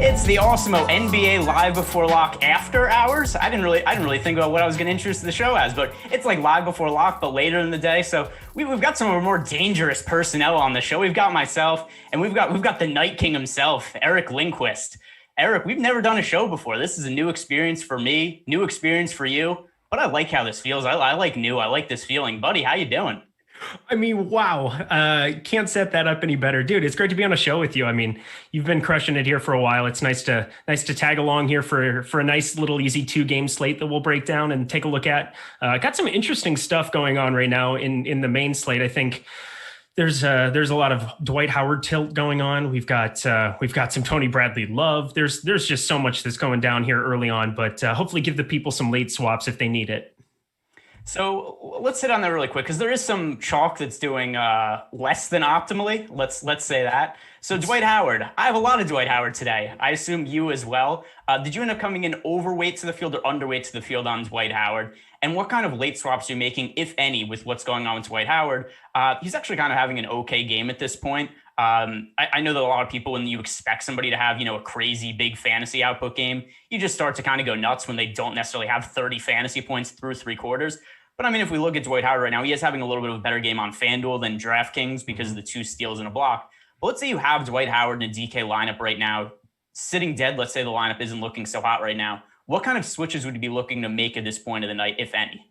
It's the Awesemo NBA Live Before Lock After Hours. I didn't really think about what I was going to introduce the show as, but it's like Live Before Lock, but later in the day. So we've got some of our more dangerous personnel on the show. We've got myself, and we've got the Night King himself, Eric Lindquist. Eric, we've never done a show before. This is a new experience for me, new experience for you. But I like how this feels. I like new. I like this feeling, buddy. How you doing? I mean, wow. Can't set that up any better. Dude, it's great to be on a show with you. I mean, you've been crushing it here for a while. It's nice to tag along here for a nice little easy 2-game slate that we'll break down and take a look at. Got some interesting stuff going on right now in the main slate. I think there's a lot of Dwight Howard tilt going on. We've got some Tony Bradley love. There's just so much that's going down here early on, but hopefully give the people some late swaps if they need it. So let's hit on that really quick because there is some chalk that's doing less than optimally. Let's say that. So Dwight Howard, I have a lot of Dwight Howard today. I assume you as well. Did you end up coming in overweight to the field or underweight to the field on Dwight Howard? And what kind of late swaps are you making, if any, with what's going on with Dwight Howard? He's actually kind of having an okay game at this point. I know that a lot of people, when you expect somebody to have, a crazy big fantasy output game, you just start to kind of go nuts when they don't necessarily have 30 fantasy points through 3 quarters. But I mean, if we look at Dwight Howard right now, he is having a little bit of a better game on FanDuel than DraftKings because of the 2 steals and a block. But let's say you have Dwight Howard in a DK lineup right now, sitting dead. Let's say the lineup isn't looking so hot right now. What kind of switches would you be looking to make at this point of the night, if any?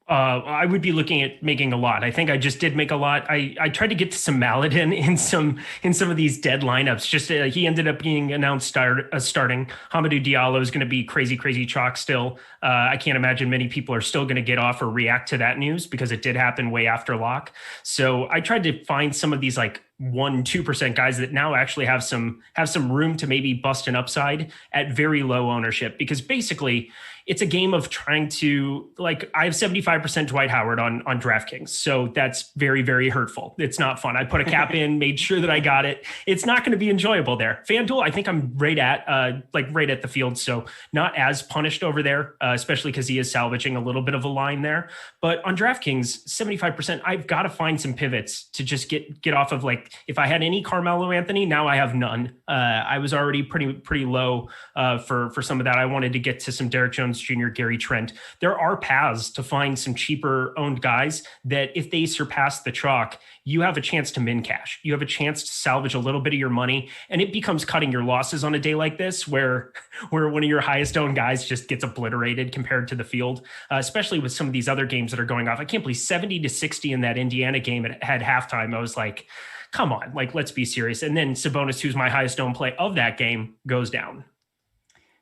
I would be looking at making a lot. I think I just did make a lot. I tried to get to some Maladin in some of these dead lineups. Just he ended up being announced starting. Hamidou Diallo is going to be crazy chalk still. I can't imagine many people are still going to get off or react to that news because it did happen way after lock. So I tried to find some of these like 1-2% guys that now actually have some room to maybe bust an upside at very low ownership, because basically it's a game of trying to, like, I have 75% Dwight Howard on DraftKings. So that's very, very hurtful. It's not fun. I put a cap in, made sure that I got it. It's not going to be enjoyable there. FanDuel, I think I'm right at the field. So not as punished over there, especially because he is salvaging a little bit of a line there. But on DraftKings, 75%, I've got to find some pivots to just get off of, like, if I had any Carmelo Anthony, now I have none. I was already pretty low for some of that. I wanted to get to some Derrick Jones Jr., Gary Trent. There are paths to find some cheaper owned guys that if they surpass the chalk, you have a chance to min cash. You have a chance to salvage a little bit of your money, and it becomes cutting your losses on a day like this where one of your highest owned guys just gets obliterated compared to the field, especially with some of these other games that are going off. I can't believe 70-60 in that Indiana game at halftime. I was like, come on, like, let's be serious. And then Sabonis, who's my highest owned play of that game, goes down.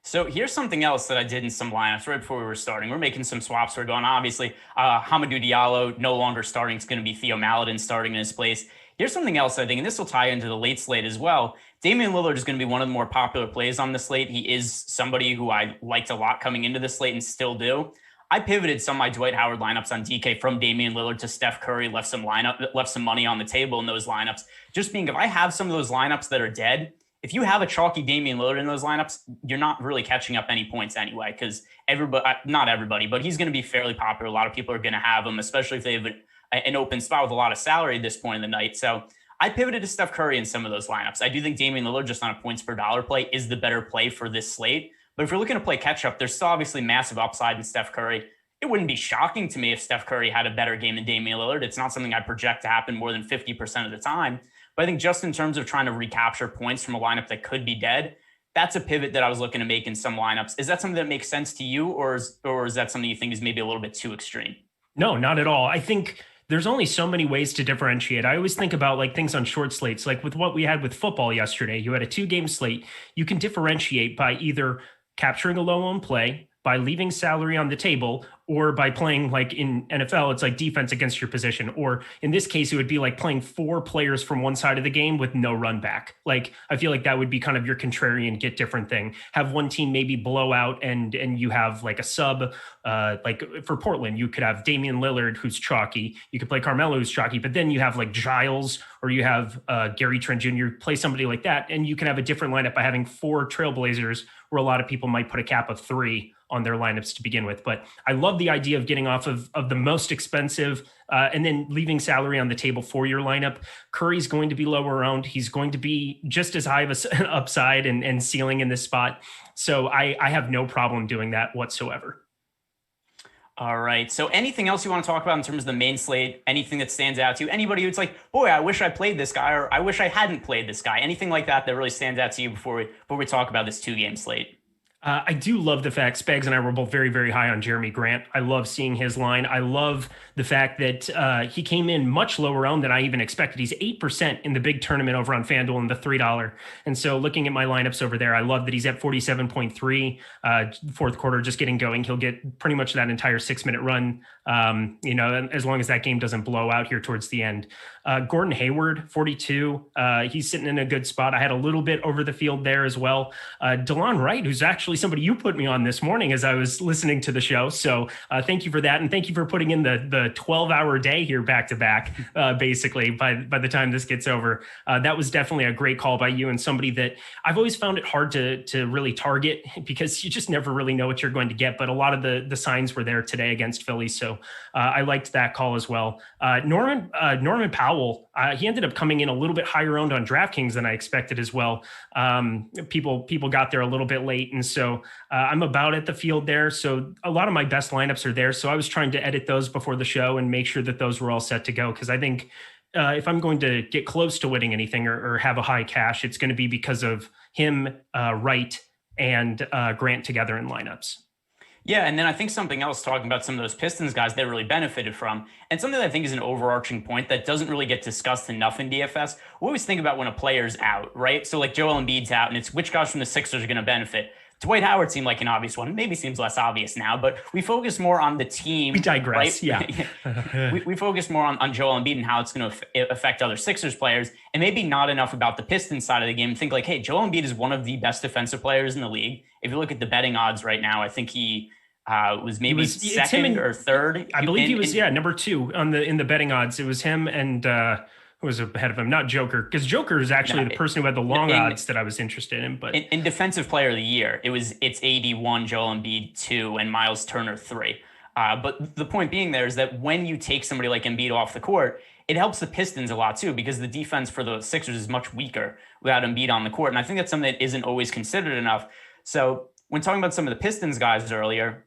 So here's something else that I did in some lineups right before we were starting. We're making some swaps. We're going, obviously, Hamidou Diallo no longer starting. It's going to be Theo Maledon starting in his place. Here's something else I think, and this will tie into the late slate as well. Damian Lillard is going to be one of the more popular plays on the slate. He is somebody who I liked a lot coming into the slate and still do. I pivoted some of my Dwight Howard lineups on DK from Damian Lillard to Steph Curry, left some money on the table in those lineups. Just being, if I have some of those lineups that are dead, if you have a chalky Damian Lillard in those lineups, you're not really catching up any points anyway, because not everybody, but he's going to be fairly popular. A lot of people are going to have him, especially if they have an open spot with a lot of salary at this point in the night. So I pivoted to Steph Curry in some of those lineups. I do think Damian Lillard, just on a points per dollar play, is the better play for this slate. But if you're looking to play catch up, there's still obviously massive upside in Steph Curry. It wouldn't be shocking to me if Steph Curry had a better game than Damian Lillard. It's not something I project to happen more than 50% of the time. But I think just in terms of trying to recapture points from a lineup that could be dead, that's a pivot that I was looking to make in some lineups. Is that something that makes sense to you, or is that something you think is maybe a little bit too extreme? No, not at all. I think there's only so many ways to differentiate. I always think about like things on short slates, like with what we had with football yesterday. You had a 2-game slate. You can differentiate by either capturing a low-owned play, by leaving salary on the table, or by playing, like in NFL, it's like defense against your position. Or in this case, it would be like playing 4 players from one side of the game with no run back. Like, I feel like that would be kind of your contrarian get different thing. Have one team maybe blow out and you have like a sub, like for Portland, you could have Damian Lillard, who's chalky. You could play Carmelo, who's chalky, but then you have like Giles, or you have Gary Trent Jr., play somebody like that. And you can have a different lineup by having 4 Trailblazers where a lot of people might put a cap of 3 on their lineups to begin with. But I love the idea of getting off of the most expensive and then leaving salary on the table for your lineup. Curry's going to be lower owned. He's going to be just as high of an upside and ceiling in this spot. So I have no problem doing that whatsoever. All right. So anything else you want to talk about in terms of the main slate? Anything that stands out to you? Anybody who's like, boy, I wish I played this guy, or I wish I hadn't played this guy? Anything like that that really stands out to you before we talk about this 2-game slate? I do love the fact Spags and I were both very, very high on Jeremy Grant. I love seeing his line. I love the fact that he came in much lower owned than I even expected. He's 8% in the big tournament over on FanDuel in the $3. And so looking at my lineups over there, I love that he's at 47.3, fourth quarter just getting going. He'll get pretty much that entire 6-minute run, as long as that game doesn't blow out here towards the end. Gordon Hayward, 42. He's sitting in a good spot. I had a little bit over the field there as well. DeLon Wright, who's actually somebody you put me on this morning as I was listening to the show. So thank you for that. And thank you for putting in the 12-hour day here back to back, basically, by the time this gets over. That was definitely a great call by you and somebody that I've always found it hard to really target because you just never really know what you're going to get. But a lot of the signs were there today against Philly. So I liked that call as well. Norman Powell, he ended up coming in a little bit higher owned on DraftKings than I expected as well. People got there a little bit late. And so I'm about at the field there. So a lot of my best lineups are there. So I was trying to edit those before the show and make sure that those were all set to go. Because I think if I'm going to get close to winning anything or have a high cash, it's going to be because of him, Wright, and Grant together in lineups. Yeah, and then I think something else, talking about some of those Pistons guys that really benefited from, and something that I think is an overarching point that doesn't really get discussed enough in DFS. We always think about when a player's out, right? So like Joel Embiid's out, and it's which guys from the Sixers are going to benefit. Dwight Howard seemed like an obvious one. Maybe seems less obvious now, but we focus more on the team. We digress, right? Yeah. we focus more on Joel Embiid and how it's going to affect other Sixers players, and maybe not enough about the Pistons side of the game. Think like, hey, Joel Embiid is one of the best defensive players in the league. If you look at the betting odds right now, I think he was maybe second or third. I believe he was number 2 in the betting odds. It was him and who was ahead of him, not Joker, because Joker is actually the person who had the long odds that I was interested in. But in defensive player of the year, it's AD 1, Joel Embiid 2, and Miles Turner 3. But the point being there is that when you take somebody like Embiid off the court, it helps the Pistons a lot too, because the defense for the Sixers is much weaker without Embiid on the court. And I think that's something that isn't always considered enough. So when talking about some of the Pistons guys earlier,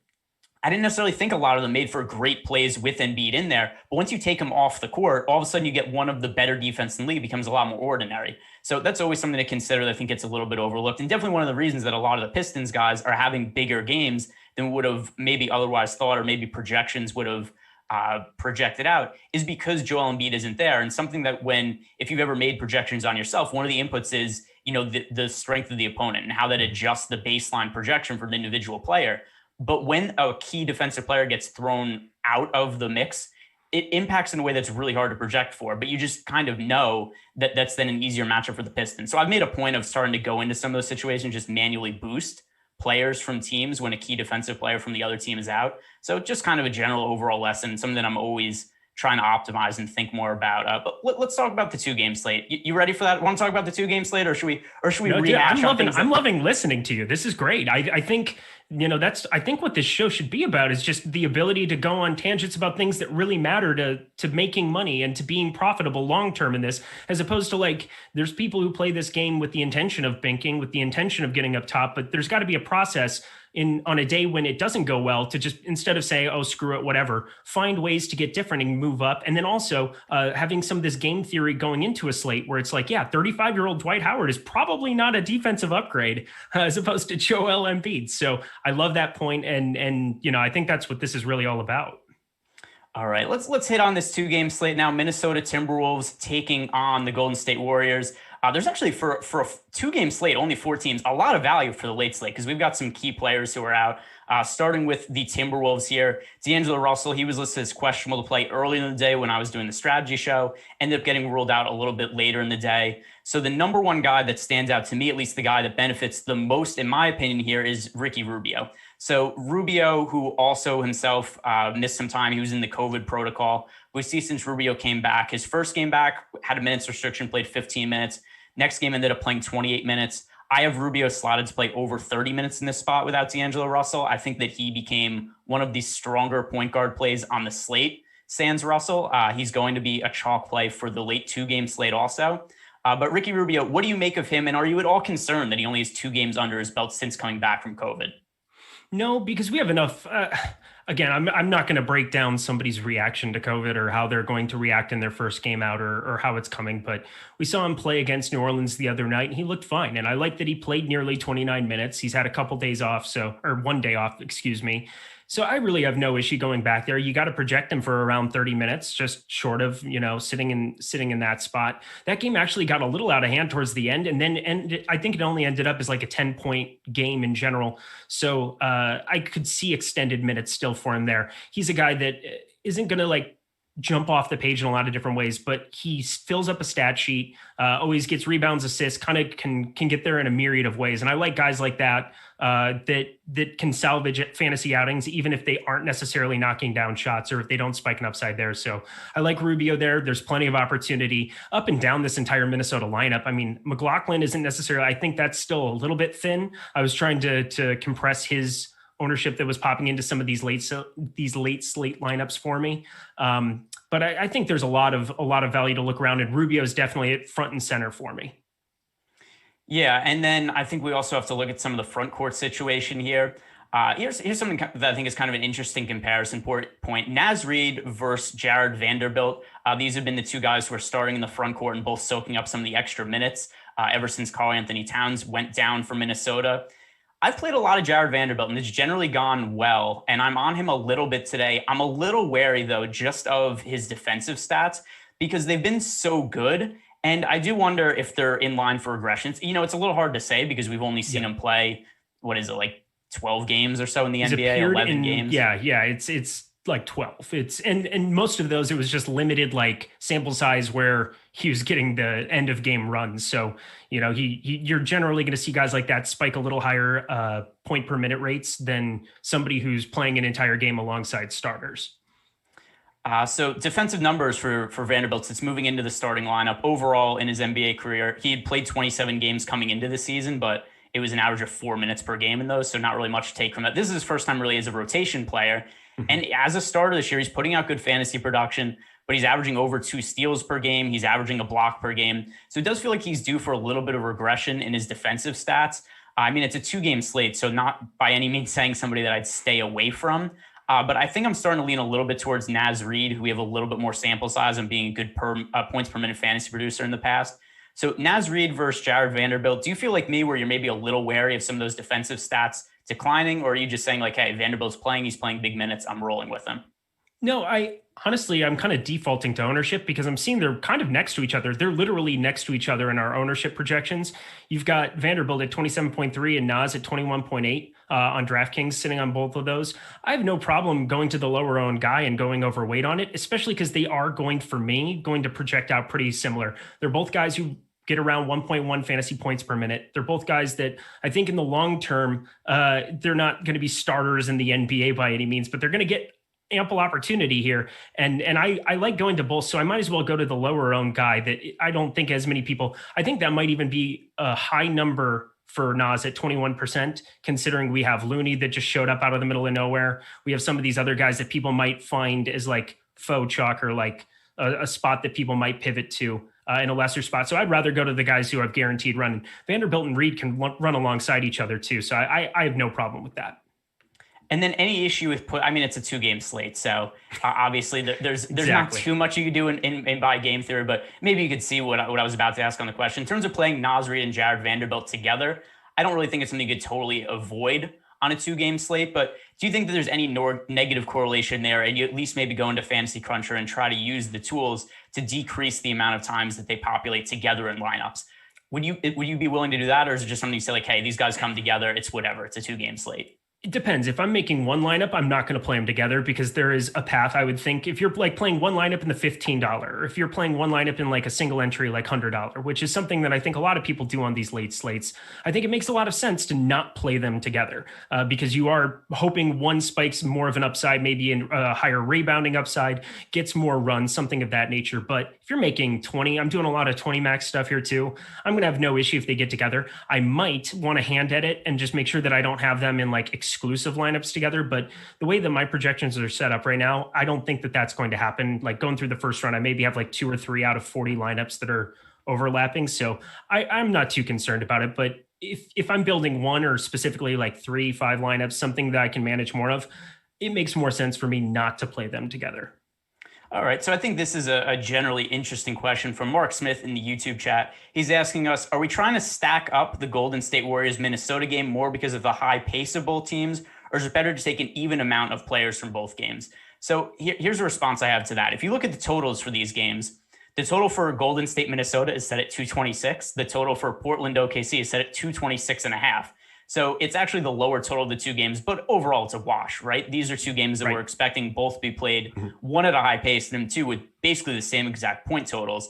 I didn't necessarily think a lot of them made for great plays with Embiid in there, but once you take him off the court, all of a sudden you get one of the better defense in the league. Becomes a lot more ordinary. So that's always something to consider that I think gets a little bit overlooked, and definitely one of the reasons that a lot of the Pistons guys are having bigger games than would have maybe otherwise thought, or maybe projections would have projected out, is because Joel Embiid isn't there. And something that if you've ever made projections on yourself, one of the inputs is, the strength of the opponent and how that adjusts the baseline projection for an individual player. But when a key defensive player gets thrown out of the mix, it impacts in a way that's really hard to project for. But you just kind of know that that's then an easier matchup for the Pistons. So I've made a point of starting to go into some of those situations, just manually boost players from teams when a key defensive player from the other team is out. So just kind of a general overall lesson, something that I'm always trying to optimize and think more about. But let's talk about the 2-game slate. You ready for that? Want to talk about the 2-game slate, or should we rehash? I'm loving listening to you. This is great. I think I think what this show should be about is just the ability to go on tangents about things that really matter to making money and to being profitable long term in this, as opposed to like there's people who play this game with the intention of banking, with the intention of getting up top, but there's got to be a process on a day when it doesn't go well to just, instead of saying, oh, screw it, whatever, find ways to get different and move up. And then also having some of this game theory going into a slate where it's like, yeah, 35-year-old Dwight Howard is probably not a defensive upgrade as opposed to Joel Embiid. So I love that point. And I think that's what this is really all about. All right, let's hit on this 2-game slate now. Minnesota Timberwolves taking on the Golden State Warriors. There's actually, for a 2-game slate, only 4 teams, a lot of value for the late slate because we've got some key players who are out. Starting with the Timberwolves here, D'Angelo Russell, he was listed as questionable to play early in the day when I was doing the strategy show, ended up getting ruled out a little bit later in the day. So the number one guy that stands out to me, at least the guy that benefits the most, in my opinion, here is Ricky Rubio. So Rubio, who also himself missed some time, he was in the COVID protocol. We see since Rubio came back, his first game back had a minutes restriction, played 15 minutes. Next game ended up playing 28 minutes. I have Rubio slotted to play over 30 minutes in this spot without D'Angelo Russell. I think that he became one of the stronger point guard plays on the slate, sans Russell. He's going to be a chalk play for the late 2-game slate also. But Ricky Rubio, what do you make of him? And are you at all concerned that he only has 2 games under his belt since coming back from COVID? No, because we have enough. Again, I'm not going to break down somebody's reaction to COVID or how they're going to react in their first game out or how it's coming. But we saw him play against New Orleans the other night, and he looked fine. And I like that he played nearly 29 minutes. He's had a couple days off, or 1 day off, excuse me. So I really have no issue going back there. You got to project him for around 30 minutes, just short of, sitting in that spot. That game actually got a little out of hand towards the end. And I think it only ended up as like a 10-point game in general. So I could see extended minutes still for him there. He's a guy that isn't going to jump off the page in a lot of different ways, but he fills up a stat sheet, always gets rebounds, assists, kind of can get there in a myriad of ways. And I like guys like that, that can salvage fantasy outings, even if they aren't necessarily knocking down shots or if they don't spike an upside there. So I like Rubio there. There's plenty of opportunity up and down this entire Minnesota lineup. I mean, McLaughlin isn't necessarily, I think that's still a little bit thin. I was trying to compress his ownership that was popping into some of these late slate lineups for me. But I think there's a lot of value to look around, and Rubio is definitely at front and center for me. Yeah, and then I think we also have to look at some of the front court situation here. Here's something that I think is kind of an interesting comparison point. Naz Reid versus Jared Vanderbilt. These have been the 2 guys who are starting in the front court and both soaking up some of the extra minutes ever since Karl-Anthony Towns went down for Minnesota. I've played a lot of Jared Vanderbilt, and it's generally gone well, and I'm on him a little bit today. I'm a little wary, though, just of his defensive stats because they've been so good, and I do wonder if they're in line for regressions. It's a little hard to say because we've only seen him play, 12 games or so in the NBA, 11 games? Yeah, it's like 12. And most of those, it was just limited sample size where he was getting the end of game runs. So, you're generally going to see guys like that spike a little higher point per minute rates than somebody who's playing an entire game alongside starters. So defensive numbers for Vanderbilt since moving into the starting lineup overall in his NBA career, he had played 27 games coming into the season, but it was an average of 4 minutes per game in those. So not really much to take from that. This is his first time really as a rotation player. And as a starter this year, he's putting out good fantasy production, but he's averaging over 2 steals per game. He's averaging a block per game. So it does feel like he's due for a little bit of regression in his defensive stats. I mean, it's a 2-game slate, so not by any means saying somebody that I'd stay away from. But I think I'm starting to lean a little bit towards Naz Reid, who we have a little bit more sample size and being a good points per minute fantasy producer in the past. So Naz Reid versus Jared Vanderbilt, do you feel like me where you're maybe a little wary of some of those defensive stats declining, or are you just saying hey, Vanderbilt's playing, he's playing big minutes, I'm rolling with him? No, I'm kind of defaulting to ownership because I'm seeing they're kind of next to each other. They're literally next to each other in our ownership projections. You've got Vanderbilt at 27.3 and Naz at 21.8 on DraftKings sitting on both of those. I have no problem going to the lower owned guy and going overweight on it, especially because they are going to project out pretty similar. They're both guys who get around 1.1 fantasy points per minute. They're both guys that I think in the long term, they're not going to be starters in the NBA by any means, but they're going to get ample opportunity here. And I like going to both. So I might as well go to the lower owned guy that I don't think as many people, I think that might even be a high number for Naz at 21%, considering we have Looney that just showed up out of the middle of nowhere. We have some of these other guys that people might find as faux chalk or a spot that people might pivot to in a lesser spot. So I'd rather go to the guys who have guaranteed run. Vanderbilt and Reid can run alongside each other too. So I have no problem with that. And then any issue with it's a 2-game slate. So obviously there's Exactly. not too much you could do in by game theory, but maybe you could see what I was about to ask on the question. In terms of playing Naz Reid and Jared Vanderbilt together, I don't really think it's something you could totally avoid on a 2-game slate, but do you think that there's any negative correlation there, and you at least maybe go into Fantasy Cruncher and try to use the tools to decrease the amount of times that they populate together in lineups? Would you be willing to do that, or is it just something you say hey, these guys come together, it's whatever, it's a 2-game slate? It depends. If I'm making one lineup, I'm not going to play them together because there is a path. I would think if you're like playing one lineup in the $15, or if you're playing one lineup in like a single entry, like $100, which is something that I think a lot of people do on these late slates, I think it makes a lot of sense to not play them together because you are hoping one spikes more of an upside, maybe in a higher rebounding upside, gets more runs, something of that nature. But if you're making 20, I'm doing a lot of 20 max stuff here too. I'm going to have no issue if they get together. I might want to hand edit and just make sure that I don't have them in like exclusive lineups together. But the way that my projections are set up right now, I don't think that that's going to happen. Like going through the first round, I maybe have like 2 or 3 out of 40 lineups that are overlapping. So I'm not too concerned about it. But if I'm building one or specifically like 3, 5 lineups, something that I can manage more of, it makes more sense for me not to play them together. All right. So I think this is a generally interesting question from Mark Smith in the YouTube chat. He's asking us, are we trying to stack up the Golden State Warriors Minnesota game more because of the high pace of both teams, or is it better to take an even amount of players from both games? So here's a response I have to that. If you look at the totals for these games, the total for Golden State Minnesota is set at 226. The total for Portland OKC is set at 226 and a half. So it's actually the lower total of the two games, but overall it's a wash, right? These are two games that we're expecting both to be played, one at a high pace, and then two with basically the same exact point totals.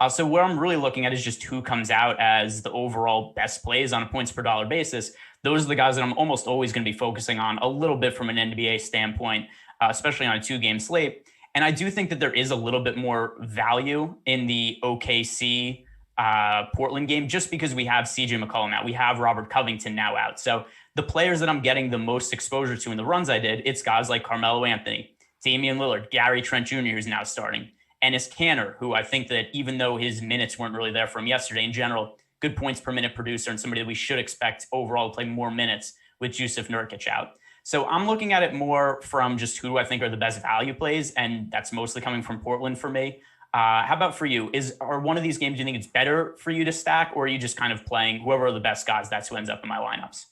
So what I'm really looking at is just who comes out as the overall best plays on a points per dollar basis. Those are the guys that I'm almost always going to be focusing on a little bit from an NBA standpoint, especially on a 2-game slate. And I do think that there is a little bit more value in the OKC Portland game, just because we have CJ McCollum out, we have Robert Covington now out. So the players that I'm getting the most exposure to in the runs I did, it's guys like Carmelo Anthony, Damian Lillard, Gary Trent Jr., who's now starting, Enes Kanter, who I think that even though his minutes weren't really there for him yesterday, in general, good points per minute producer and somebody that we should expect overall to play more minutes with Jusuf Nurkic out. So I'm looking at it more from just who I think are the best value plays, and that's mostly coming from Portland for me. How about for you? Are one of these games, do you think it's better for you to stack, or are you just kind of playing whoever are the best guys? That's who ends up in my lineups.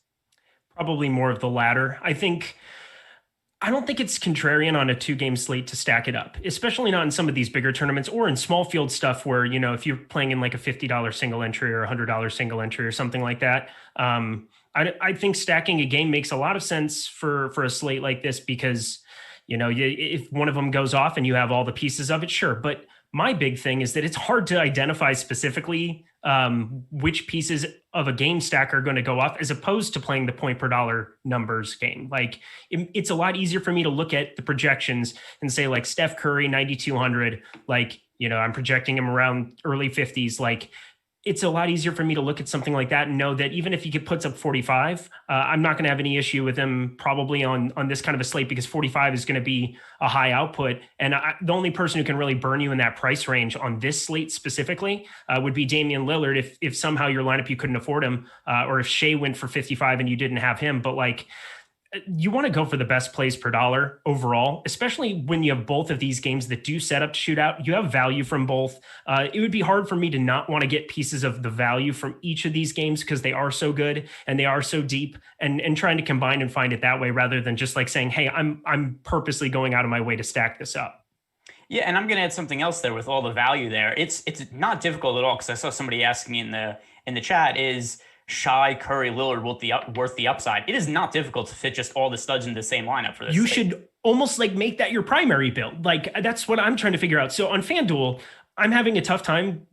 Probably more of the latter. I don't think it's contrarian on a 2-game slate to stack it up, especially not in some of these bigger tournaments or in small field stuff where, you know, if you're playing in like a $50 single entry or $100 single entry or something like that. I think stacking a game makes a lot of sense for a slate like this because, you know, if one of them goes off and you have all the pieces of it, sure. But my big thing is that it's hard to identify specifically which pieces of a game stack are going to go off as opposed to playing the point per dollar numbers game. Like it's a lot easier for me to look at the projections and say like Steph Curry, 9,200, like, you know, I'm projecting him around early 50s. Like it's a lot easier for me to look at something like that and know that even if he puts up 45, I'm not going to have any issue with him probably on this kind of a slate because 45 is going to be a high output. And the only person who can really burn you in that price range on this slate specifically would be Damian Lillard if somehow your lineup, you couldn't afford him, or if Shea went for 55 and you didn't have him. But like, you want to go for the best plays per dollar overall, especially when you have both of these games that do set up to shoot out. You have value from both. It would be hard for me to not want to get pieces of the value from each of these games because they are so good and they are so deep and trying to combine and find it that way rather than just like saying, hey, I'm purposely going out of my way to stack this up. Yeah, and I'm going to add something else there with all the value there. It's not difficult at all because I saw somebody asking me in the chat is Shai, Curry, Lillard worth the upside. It is not difficult to fit just all the studs in the same lineup for this. You should almost like make that your primary build. Like that's what I'm trying to figure out. So on FanDuel, I'm having a tough time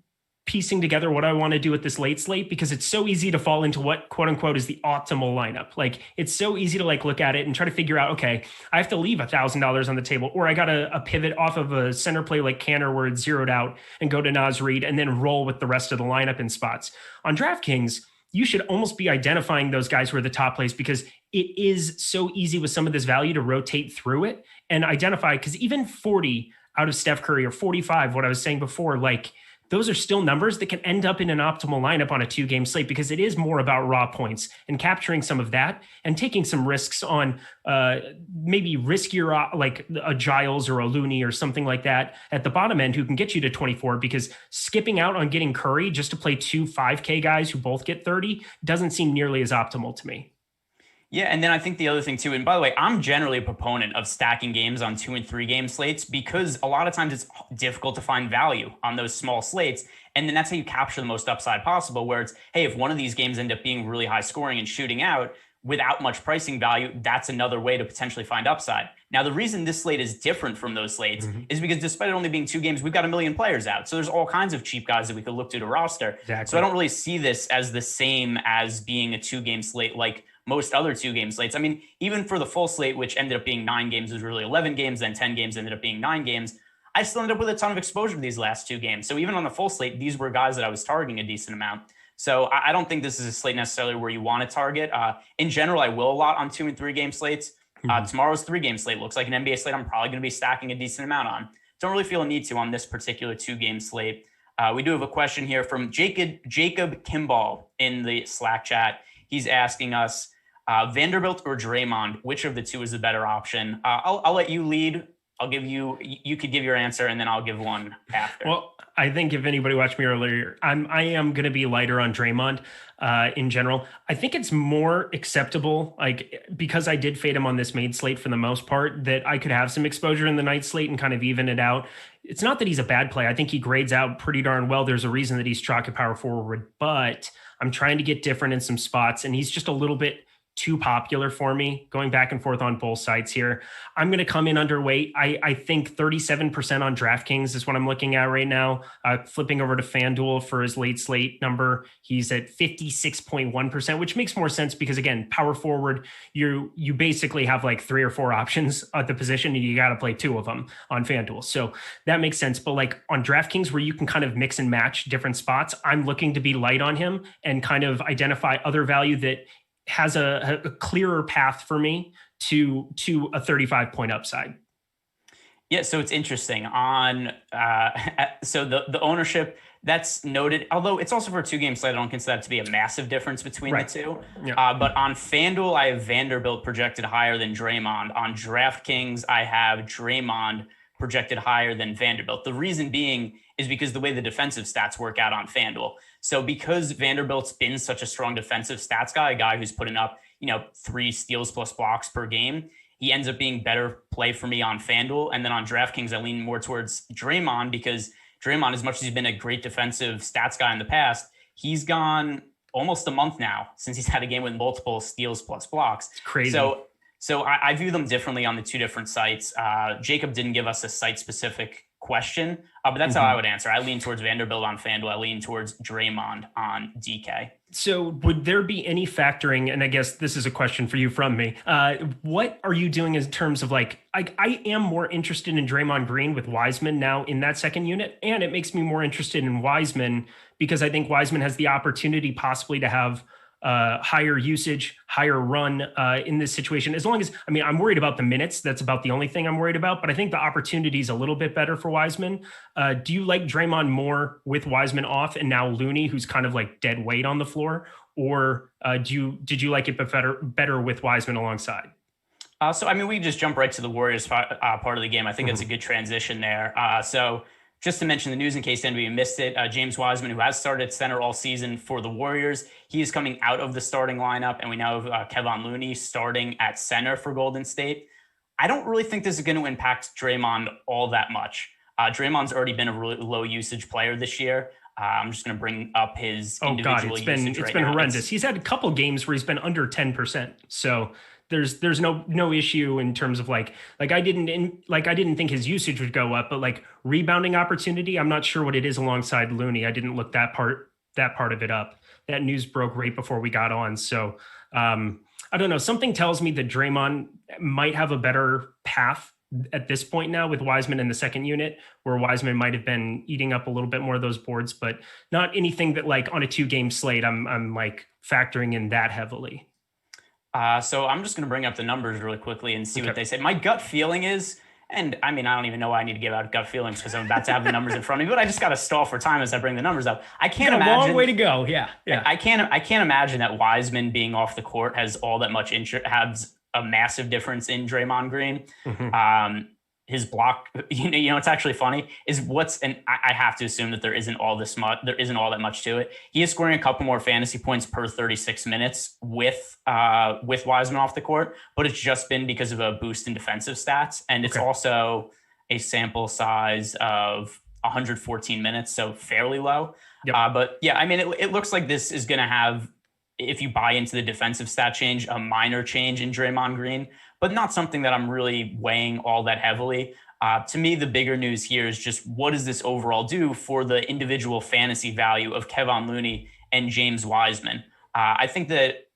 piecing together what I want to do with this late slate because it's so easy to fall into what quote unquote is the optimal lineup. Like it's so easy to like look at it and try to figure out, okay, I have to leave $1,000 on the table, or I got a pivot off of a center play like Kanter where it's zeroed out and go to Naz Reid and then roll with the rest of the lineup in spots. On DraftKings, you should almost be identifying those guys who are the top plays because it is so easy with some of this value to rotate through it and identify, because even 40 out of Steph Curry or 45, what I was saying before, like those are still numbers that can end up in an optimal lineup on a 2-game slate because it is more about raw points and capturing some of that and taking some risks on maybe riskier like a Giles or a Looney or something like that at the bottom end who can get you to 24, because skipping out on getting Curry just to play 2 5K guys who both get 30 doesn't seem nearly as optimal to me. Yeah, and then I think the other thing too, and by the way, I'm generally a proponent of stacking games on 2 and 3 game slates because a lot of times it's difficult to find value on those small slates. And then that's how you capture the most upside possible, where it's, hey, if one of these games end up being really high scoring and shooting out, without much pricing value, that's another way to potentially find upside. Now, the reason this slate is different from those slates is because despite it only being 2 games, we've got a million players out. So there's all kinds of cheap guys that we could look to roster. Exactly. So I don't really see this as the same as being a 2-game slate like most other 2-game slates. I mean, even for the full slate, which ended up being 9 games, was really 11 games, then 10 games ended up being 9 games. I still ended up with a ton of exposure to these last 2 games. So even on the full slate, these were guys that I was targeting a decent amount. So I don't think this is a slate necessarily where you want to target. In general, I will a lot on 2 and 3 game slates. Tomorrow's 3-game slate looks like an NBA slate I'm probably going to be stacking a decent amount on. Don't really feel a need to on this particular 2-game slate. We do have a question here from Jacob Kimball in the Slack chat. He's asking us, Vanderbilt or Draymond, which of the 2 is the better option? I'll let you lead. You could give your answer and then I'll give one after. Well, I think if anybody watched me earlier, I am going to be lighter on Draymond in general. I think it's more acceptable, like, because I did fade him on this main slate for the most part, that I could have some exposure in the night slate and kind of even it out. It's not that he's a bad play. I think he grades out pretty darn well. There's a reason that he's chalk and power forward, but I'm trying to get different in some spots, and he's just a little bit too popular for me, going back and forth on both sides here. I'm going to come in underweight. I think 37% on DraftKings is what I'm looking at right now. Flipping over to FanDuel for his late slate number, he's at 56.1%, which makes more sense because, again, power forward, you basically have like 3 or 4 options at the position and you got to play 2 of them on FanDuel. So that makes sense. But like on DraftKings, where you can kind of mix and match different spots, I'm looking to be light on him and kind of identify other value that has a clearer path for me to a 35-point upside. Yeah, so it's interesting on so the ownership that's noted, although it's also for a 2-game slate. I don't consider that to be a massive difference between the 2. Yeah. But on FanDuel, I have Vanderbilt projected higher than Draymond. On DraftKings, I have Draymond projected higher than Vanderbilt. The reason being is because the way the defensive stats work out on FanDuel. So because Vanderbilt's been such a strong defensive stats guy, a guy who's putting up, 3 steals plus blocks per game, he ends up being better play for me on FanDuel. And then on DraftKings, I lean more towards Draymond because Draymond, as much as he's been a great defensive stats guy in the past, he's gone almost a month now since he's had a game with multiple steals plus blocks. It's crazy. So I view them differently on the 2 different sites. Jacob didn't give us a site-specific question, but that's how I would answer. I lean towards Vanderbilt on FanDuel. I lean towards Draymond on DK. So would there be any factoring, and I guess this is a question for you from me, what are you doing in terms of like, I am more interested in Draymond Green with Wiseman now in that second unit, and it makes me more interested in Wiseman because I think Wiseman has the opportunity possibly to have higher usage, higher run in this situation. As long as, I'm worried about the minutes. That's about the only thing I'm worried about. But I think the opportunity is a little bit better for Wiseman. Do you like Draymond more with Wiseman off and now Looney, who's kind of like dead weight on the floor? Or did you like it better with Wiseman alongside? So we just jump right to the Warriors part of the game. I think that's a good transition there. So just to mention the news in case anybody missed it, James Wiseman, who has started center all season for the Warriors, he is coming out of the starting lineup, and we now have Kevon Looney starting at center for Golden State. I don't really think this is going to impact Draymond all that much. Draymond's already been a really low usage player this year. I'm just going to bring up his individual usage. It's been horrendous. He's had a couple games where he's been under 10%. So there's no issue in terms of like I didn't think his usage would go up, but like rebounding opportunity, I'm not sure what it is alongside Looney. I didn't look that part of it up. That news broke right before we got on. So I don't know. Something tells me that Draymond might have a better path at this point now with Wiseman in the second unit, where Wiseman might have been eating up a little bit more of those boards, but not anything that like on a 2-game slate I'm like factoring in that heavily. So I'm just going to bring up the numbers really quickly and see what they say. My gut feeling is, and I don't even know why I need to give out gut feelings because I'm about to have the numbers in front of me, but I just got to stall for time as I bring the numbers up. I can't imagine. A long way to go. Yeah. I can't imagine that Wiseman being off the court has all that much has a massive difference in Draymond Green. His block, it's actually funny is I have to assume that there isn't all that much to it. He is scoring a couple more fantasy points per 36 minutes with Wiseman off the court, but it's just been because of a boost in defensive stats. And it's also a sample size of 114 minutes. So fairly low. Yep. But yeah, it looks like this is going to have if you buy into the defensive stat change, a minor change in Draymond Green, but not something that I'm really weighing all that heavily. To me, the bigger news here is just what does this overall do for the individual fantasy value of Kevon Looney and James Wiseman? I think that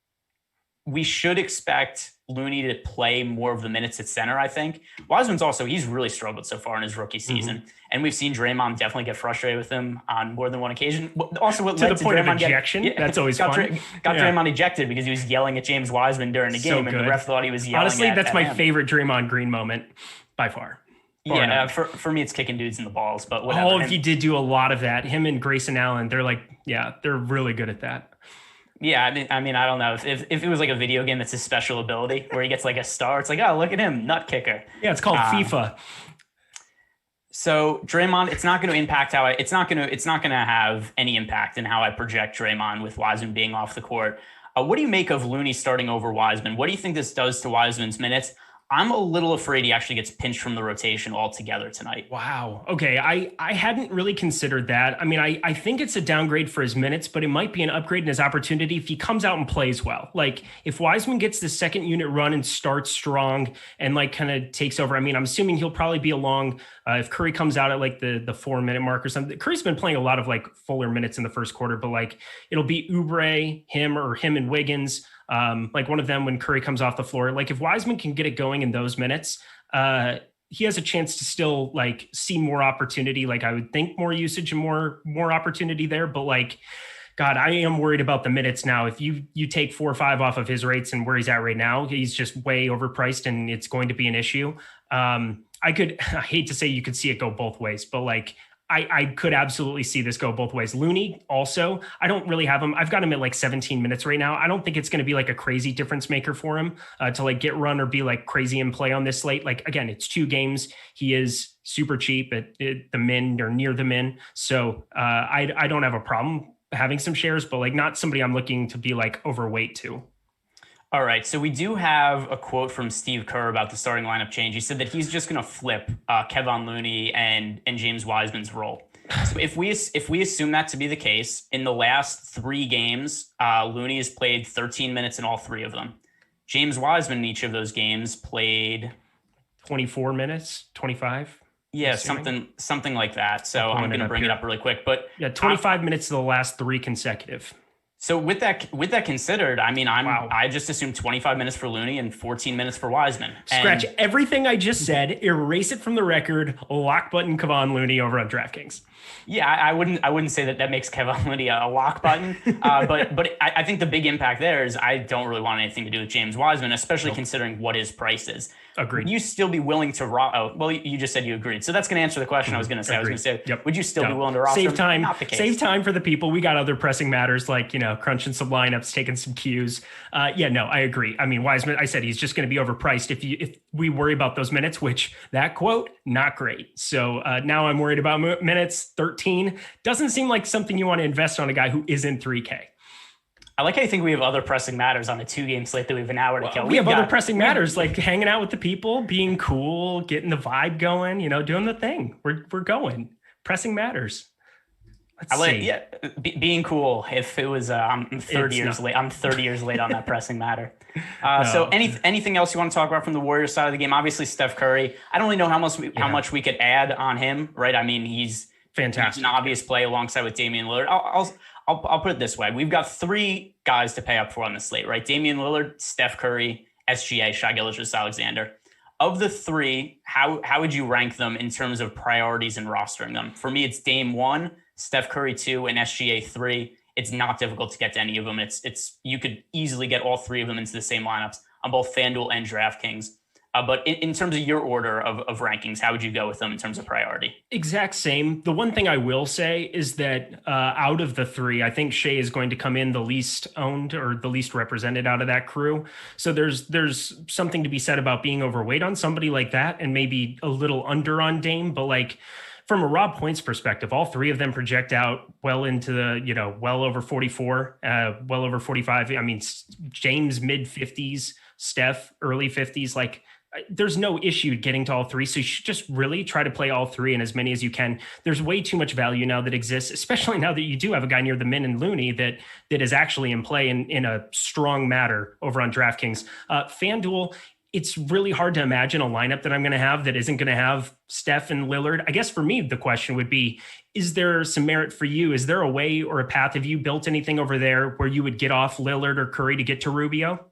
we should expect Looney to play more of the minutes at center, I think. Wiseman's also, he's really struggled so far in his rookie season. Mm-hmm. And we've seen Draymond definitely get frustrated with him on more than one occasion. Also, what to led the point Draymond of ejection, that's always fun. Got Draymond ejected because he was yelling at James Wiseman during the game, and the ref thought he was yelling Honestly, that's my him. favorite Draymond Green moment by far. Yeah, for me, it's kicking dudes in the balls, but whatever. Oh, he did do a lot of that. Him and Grayson Allen, they're really good at that. Yeah, I mean, I don't know if it was like a video game that's his special ability where he gets like a star. It's like, oh, look at him, nut kicker. Yeah, it's called FIFA. So Draymond, it's not going to impact it's not going to have any impact in how I project Draymond with Wiseman being off the court. What do you make of Looney starting over Wiseman? What do you think this does to Wiseman's minutes? I'm a little afraid he actually gets pinched from the rotation altogether tonight. Wow. Okay. I hadn't really considered that. I mean, I think it's a downgrade for his minutes, but it might be an upgrade in his opportunity if he comes out and plays well. Like if Wiseman gets the second unit run and starts strong and like kind of takes over. I mean, I'm assuming he'll probably be along if Curry comes out at like the 4-minute mark or something. Curry's been playing a lot of like fuller minutes in the first quarter, but like it'll be Oubre, him and Wiggins. Like one of them when Curry comes off the floor. Like if Wiseman can get it going in those minutes, he has a chance to still like see more opportunity. Like I would think more usage and more opportunity there. But like, God, I am worried about the minutes now. If you take 4 or 5 off of his rates and where he's at right now, he's just way overpriced and it's going to be an issue. I hate to say you could see it go both ways, but like, I could absolutely see this go both ways. Looney also, I don't really have him. I've got him at like 17 minutes right now. I don't think it's going to be like a crazy difference maker for him to like get run or be like crazy in play on this slate. Like, again, it's 2 games. He is super cheap at the min or near the min. So I don't have a problem having some shares, but like not somebody I'm looking to be like overweight to. All right, so we do have a quote from Steve Kerr about the starting lineup change. He said that he's just going to flip Kevon Looney and James Wiseman's role. So if we assume that to be the case, in the last 3 games, Looney has played 13 minutes in all 3 of them. James Wiseman in each of those games played 24 minutes, 25. Yeah, something like that. So I'm going to bring it up really quick, but 25 minutes of the last 3 consecutive. So with that considered, I mean, I just assumed 25 minutes for Looney and 14 minutes for Wiseman. Scratch everything I just said, erase it from the record, lock button Kevon Looney over on DraftKings. Yeah, I wouldn't say that makes Kevon Looney a lock button, but I think the big impact there is I don't really want anything to do with James Wiseman, especially considering what his price is. Agreed. Would you still be willing to well, you just said you agreed, so that's going to answer the question I was going to say. Agreed. I was going to say, yep. Would you still be willing to roster save time? Not the case. Save time for the people. We got other pressing matters like crunching some lineups, taking some cues. No, I agree. I mean, Wiseman, I said he's just going to be overpriced if we worry about those minutes, which that quote, not great. So now I'm worried about minutes. 13 doesn't seem like something you want to invest on a guy who isn't 3K. I like how you think we have other pressing matters on a 2-game slate that we have an hour to kill. We have other pressing matters like hanging out with the people, being cool, getting the vibe going, doing the thing. We're going. Pressing matters. Being cool. If it was, I'm 30 years late. I'm 30 years late on that pressing matter. So anything else you want to talk about from the Warriors side of the game? Obviously, Steph Curry. I don't really know how much we could add on him, right? I mean, he's fantastic. He's an obvious play alongside with Damian Lillard. I'll put it this way. We've got 3 guys to pay up for on the slate, right? Damian Lillard, Steph Curry, SGA, Shai Gilgeous-Alexander. Of the 3, how would you rank them in terms of priorities and rostering them? For me, it's Dame 1, Steph Curry 2, and SGA 3. It's not difficult to get to any of them. It's you could easily get all 3 of them into the same lineups on both FanDuel and DraftKings. But in terms of your order of rankings, how would you go with them in terms of priority? Exact same. The one thing I will say is that out of the 3, I think Shai is going to come in the least owned or the least represented out of that crew. So there's something to be said about being overweight on somebody like that and maybe a little under on Dame. But like from a raw points perspective, all 3 of them project out well into the, well over 44, well over 45. I mean, James mid 50s, Steph early 50s, like there's no issue getting to all three. So you should just really try to play all three and as many as you can. There's way too much value now that exists, especially now that you do have a guy near the min and Looney that is actually in play in a strong matter over on DraftKings. FanDuel, it's really hard to imagine a lineup that I'm going to have that isn't going to have Steph and Lillard. I guess for me, the question would be, is there some merit for you? Is there a way or a path? Have you built anything over there where you would get off Lillard or Curry to get to Rubio?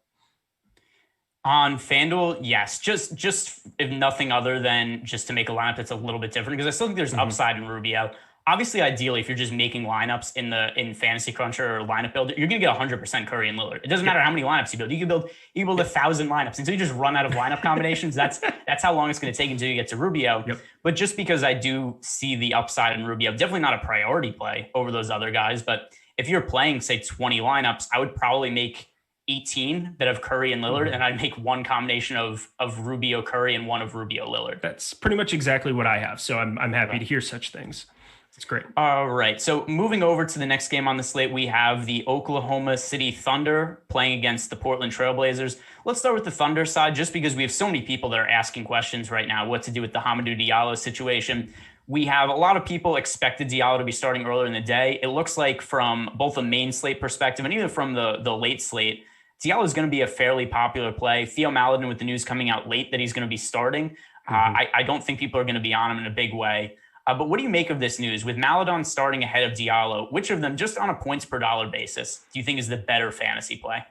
On FanDuel, yes, just if nothing other than just to make a lineup that's a little bit different, because I still think there's upside in Rubio. Obviously, ideally, if you're just making lineups in Fantasy Cruncher or lineup builder, you're going to get 100% Curry and Lillard. It doesn't matter how many lineups you build. You can build 1,000 lineups until you just run out of lineup combinations. That's how long it's going to take until you get to Rubio. Yep. But just because I do see the upside in Rubio, definitely not a priority play over those other guys. But if you're playing, say, 20 lineups, I would probably make 18 that have Curry and Lillard, and I'd make one combination of Rubio Curry and one of Rubio Lillard. That's pretty much exactly what I have. So I'm happy to hear such things. It's great. All right. So moving over to the next game on the slate, we have the Oklahoma City Thunder playing against the Portland Trailblazers. Let's start with the Thunder side, just because we have so many people that are asking questions right now, what to do with the Hamidou Diallo situation. We have a lot of people expected Diallo to be starting earlier in the day. It looks like from both a main slate perspective and even from the late slate, Diallo is going to be a fairly popular play. Theo Maledon, with the news coming out late that he's going to be starting, I don't think people are going to be on him in a big way. But what do you make of this news? With Maledon starting ahead of Diallo, which of them, just on a points per dollar basis, do you think is the better fantasy play?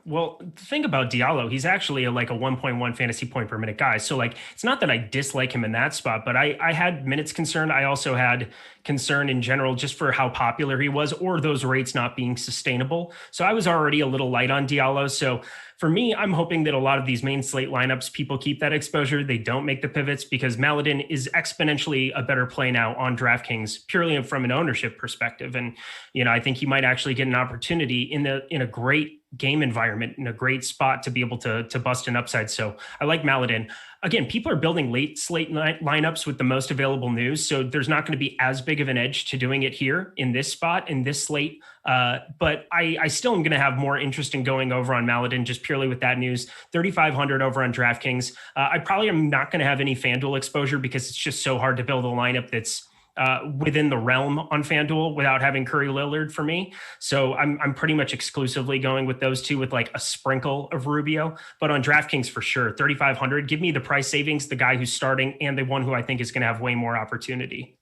Well, the thing about Diallo, he's actually like a 1.1 fantasy point per minute guy. So like, it's not that I dislike him in that spot, but I had minutes concern. I also had concern in general, just for how popular he was or those rates not being sustainable. So I was already a little light on Diallo. So for me, I'm hoping that a lot of these main slate lineups, people keep that exposure. They don't make the pivots because Maledon is exponentially a better play now on DraftKings, purely from an ownership perspective. And, I think he might actually get an opportunity in a great game environment, in a great spot to be able to bust an upside. So I like Maledon. Again, people are building late slate lineups with the most available news. So there's not going to be as big of an edge to doing it here in this spot, in this slate. But I still am going to have more interest in going over on Maledon just purely with that news. 3,500 over on DraftKings. I probably am not going to have any FanDuel exposure because it's just so hard to build a lineup that's within the realm on FanDuel without having Curry Lillard for me. So I'm pretty much exclusively going with those two with like a sprinkle of Rubio, but on DraftKings for sure, 3,500, give me the price savings, the guy who's starting and the one who I think is going to have way more opportunity.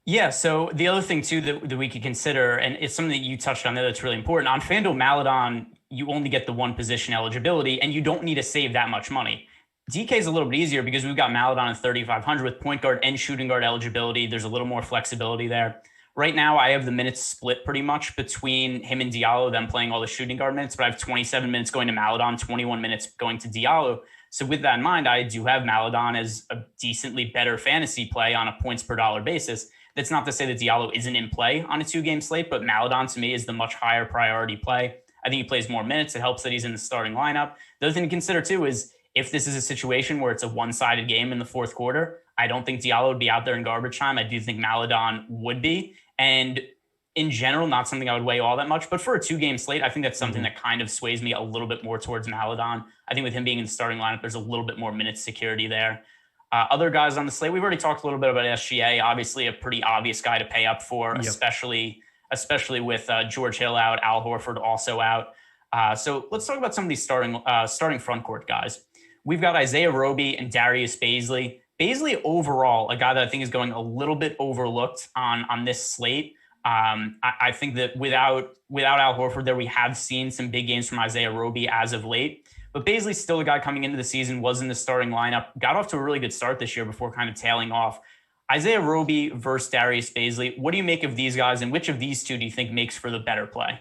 Yeah. So the other thing too, that we could consider, and it's something that you touched on there that's really important on FanDuel Maledon, you only get the one position eligibility and you don't need to save that much money. DK is a little bit easier because we've got Maledon at 3,500 with point guard and shooting guard eligibility. There's a little more flexibility there. Right now, I have the minutes split pretty much between him and Diallo, them playing all the shooting guard minutes, but I have 27 minutes going to Maledon, 21 minutes going to Diallo. So with that in mind, I do have Maledon as a decently better fantasy play on a points per dollar basis. That's not to say that Diallo isn't in play on a 2-game slate, but Maledon to me is the much higher priority play. I think he plays more minutes. It helps that he's in the starting lineup. The other thing to consider too is if this is a situation where it's a one-sided game in the fourth quarter, I don't think Diallo would be out there in garbage time. I do think Maledon would be. And in general, not something I would weigh all that much. But for a 2-game slate, I think that's something that kind of sways me a little bit more towards Maledon. I think with him being in the starting lineup, there's a little bit more minute security there. Other guys on the slate, we've already talked a little bit about SGA. Obviously, a pretty obvious guy to pay up for, especially with George Hill out, Al Horford also out. So let's talk about some of these starting front court guys. We've got Isaiah Roby and Darius Bazley. Bazley overall, a guy that I think is going a little bit overlooked on this slate. I think that without Al Horford there, we have seen some big games from Isaiah Roby as of late. But Bazley's still a guy coming into the season, was in the starting lineup, got off to a really good start this year before kind of tailing off. Isaiah Roby versus Darius Bazley. What do you make of these guys, and which of these two do you think makes for the better play?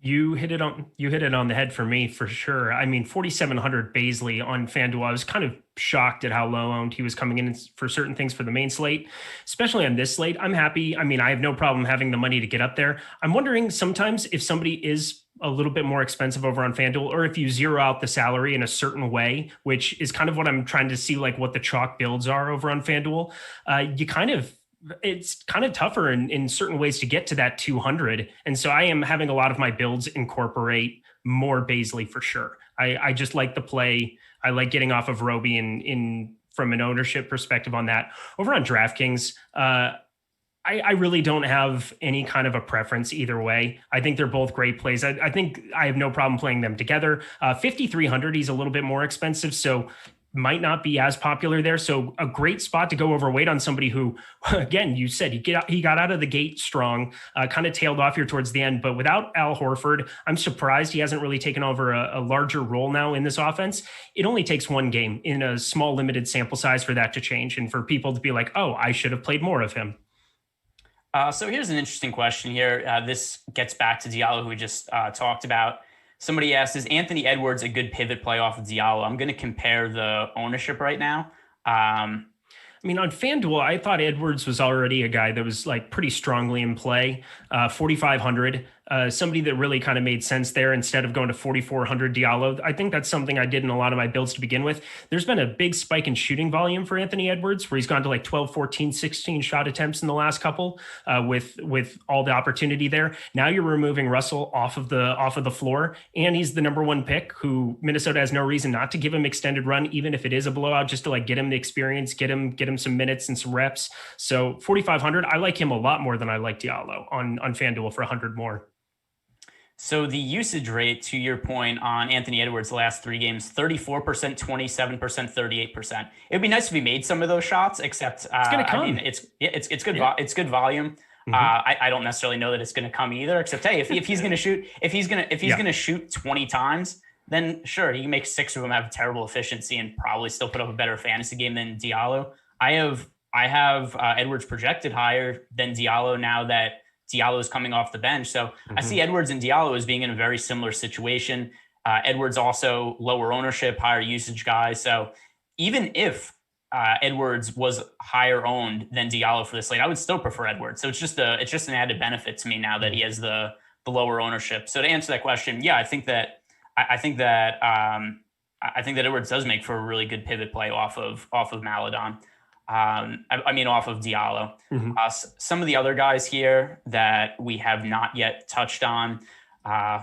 You hit it on the head for me for sure. I mean, 4,700 Bazley on FanDuel. I was kind of shocked at how low owned he was coming in for certain things for the main slate, especially on this slate. I'm happy. I mean, I have no problem having the money to get up there. I'm wondering sometimes if somebody is a little bit more expensive over on FanDuel, or if you zero out the salary in a certain way, which is kind of what I'm trying to see, like what the chalk builds are over on FanDuel. You kind of it's kind of tougher in certain ways to get to that 200. And so I am having a lot of my builds incorporate more Baisley for sure. I just like the play. I like getting off of Roby in from an ownership perspective on that. Over on DraftKings, I really don't have any kind of a preference either way. I think they're both great plays. I think I have no problem playing them together. 5,300, he's a little bit more expensive, so might not be as popular there. So a great spot to go overweight on somebody who, again, you said he got out of the gate strong, kind of tailed off here towards the end. But without Al Horford, I'm surprised he hasn't really taken over a larger role now in this offense. It only takes one game in a small limited sample size for that to change and for people to be like, oh, I should have played more of him. So here's an interesting question here. This gets back to Diallo, who we just talked about. Somebody asked, is Anthony Edwards a good pivot play off of Diallo? I'm going to compare the ownership right now. I mean, on FanDuel, I thought Edwards was already a guy that was like pretty strongly in play. 4,500, somebody that really kind of made sense there instead of going to 4,400 Diallo. I think that's something I did in a lot of my builds to begin with. There's been a big spike in shooting volume for Anthony Edwards, where he's gone to like 12, 14, 16 shot attempts in the last couple with all the opportunity there. Now you're removing Russell off of the floor, and he's the number one pick who Minnesota has no reason not to give him extended run, even if it is a blowout, just to like get him the experience, get him some minutes and some reps. So 4,500, I like him a lot more than I like Diallo on FanDuel for 100 more. So the usage rate, to your point on Anthony Edwards, the last 3 games, 34%, 27%, 38%. It'd be nice if he made some of those shots, except it's going to come. I mean, it's good. Yeah. It's good volume. Mm-hmm. I don't necessarily know that it's going to come either, except, hey, if he's going to shoot, if he's going to shoot 20 times, then sure, he can make 6 of them have terrible efficiency and probably still put up a better fantasy game than Diallo. I have Edwards projected higher than Diallo now that Diallo is coming off the bench. So I see Edwards and Diallo as being in a very similar situation. Edwards also lower ownership, higher usage guy. So even if Edwards was higher owned than Diallo for this slate, I would still prefer Edwards. So it's just an added benefit to me now that he has the lower ownership. So to answer that question, yeah, I think that Edwards does make for a really good pivot play off of Maledon. Off of Diallo. Mm-hmm. Some of the other guys here that we have not yet touched on,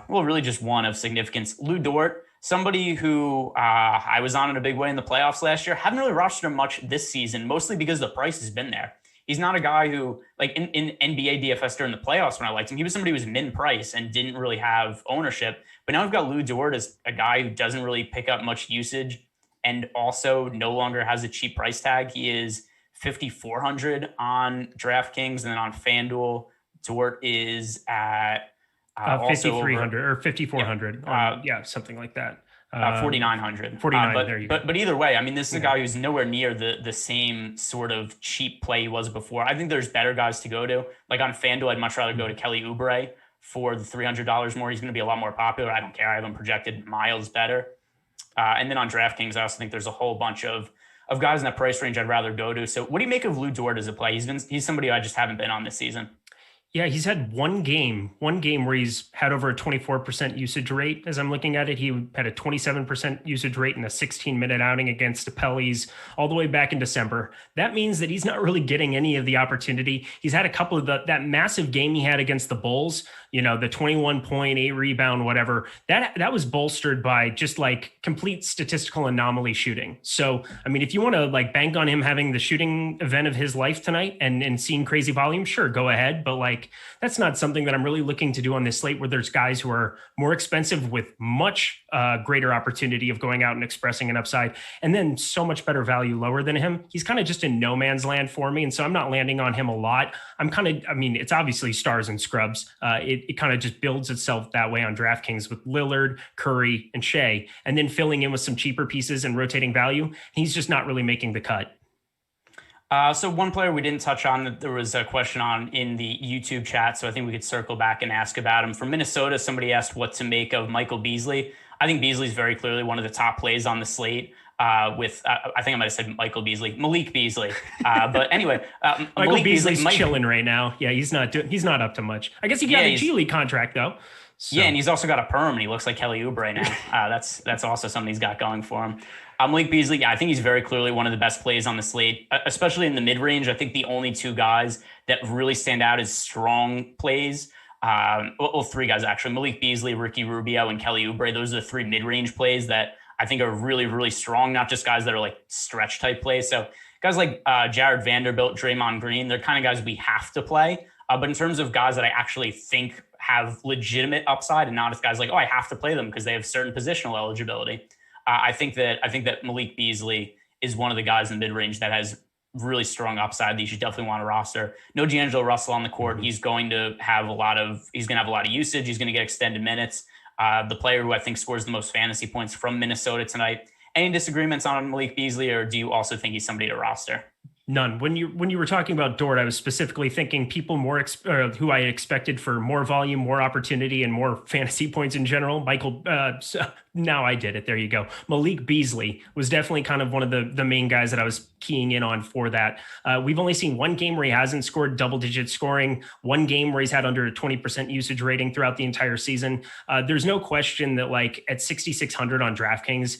really just one of significance. Lou Dort, somebody who I was on in a big way in the playoffs last year. Haven't really rostered him much this season, mostly because the price has been there. He's not a guy who, like in NBA DFS during the playoffs when I liked him, he was somebody who was min price and didn't really have ownership. But now we've got Lou Dort as a guy who doesn't really pick up much usage and also no longer has a cheap price tag. He is 5,400 on DraftKings, and then on FanDuel, Dort is at 5,300 or 5,400. Something like that. 4,900. 49. There you go. But either way, I mean, this is a guy who's nowhere near the same sort of cheap play he was before. I think there's better guys to go to. Like on FanDuel, I'd much rather go to Kelly Oubre for the $300 more. He's going to be a lot more popular. I don't care. I have him projected miles better. And then on DraftKings, I also think there's a whole bunch of guys in that price range I'd rather go to. So what do you make of Lou Dort as a play? He's somebody I just haven't been on this season. Yeah, he's had one game where he's had over a 24% usage rate. As I'm looking at it, he had a 27% usage rate in a 16-minute outing against the Pellies all the way back in December. That means that he's not really getting any of the opportunity. He's had a couple of that massive game he had against the Bulls, the 21 point, 8 rebound, whatever. That was bolstered by just like complete statistical anomaly shooting. So, I mean, if you want to like bank on him having the shooting event of his life tonight and seeing crazy volume, sure, go ahead. But like, that's not something that I'm really looking to do on this slate, where there's guys who are more expensive with much greater opportunity of going out and expressing an upside, and then so much better value lower than him. He's kind of just in no man's land for me. And so I'm not landing on him a lot. It's obviously stars and scrubs. It kind of just builds itself that way on DraftKings with Lillard, Curry, and Shea, and then filling in with some cheaper pieces and rotating value. He's just not really making the cut. So one player we didn't touch on that there was a question on in the YouTube chat, so I think we could circle back and ask about him. From Minnesota, somebody asked what to make of Michael Beasley. I think Beasley's very clearly one of the top plays on the slate. I think I might have said Malik Beasley. But anyway, Michael Beasley's chilling right now. Yeah, he's not up to much. I guess he got a G League contract though. So. Yeah, and he's also got a perm, and he looks like Kelly Oubre now. That's also something he's got going for him. Malik Beasley, yeah, I think he's very clearly one of the best plays on the slate, especially in the mid range. I think the only two guys that really stand out as strong plays, three guys actually: Malik Beasley, Ricky Rubio, and Kelly Oubre. Those are the three mid range plays that I think are really, really strong. Not just guys that are like stretch type plays. So guys like Jared Vanderbilt, Draymond Green, they're kind of guys we have to play. But in terms of guys that I actually think have legitimate upside and not as guys like, oh, I have to play them because they have certain positional eligibility. I think that Malik Beasley is one of the guys in the mid range that has really strong upside that you should definitely want to roster. No D'Angelo Russell on the court. He's going to have a lot of usage. He's going to get extended minutes. The player who I think scores the most fantasy points from Minnesota tonight. Any disagreements on Malik Beasley, or do you also think he's somebody to roster? None. When you were talking about Dort, I was specifically thinking people who I expected for more volume, more opportunity, and more fantasy points in general. Michael, now I did it. There you go. Malik Beasley was definitely kind of one of the main guys that I was keying in on for that. We've only seen one game where he hasn't scored double-digit scoring, one game where he's had under a 20% usage rating throughout the entire season. There's no question that like at 6,600 on DraftKings,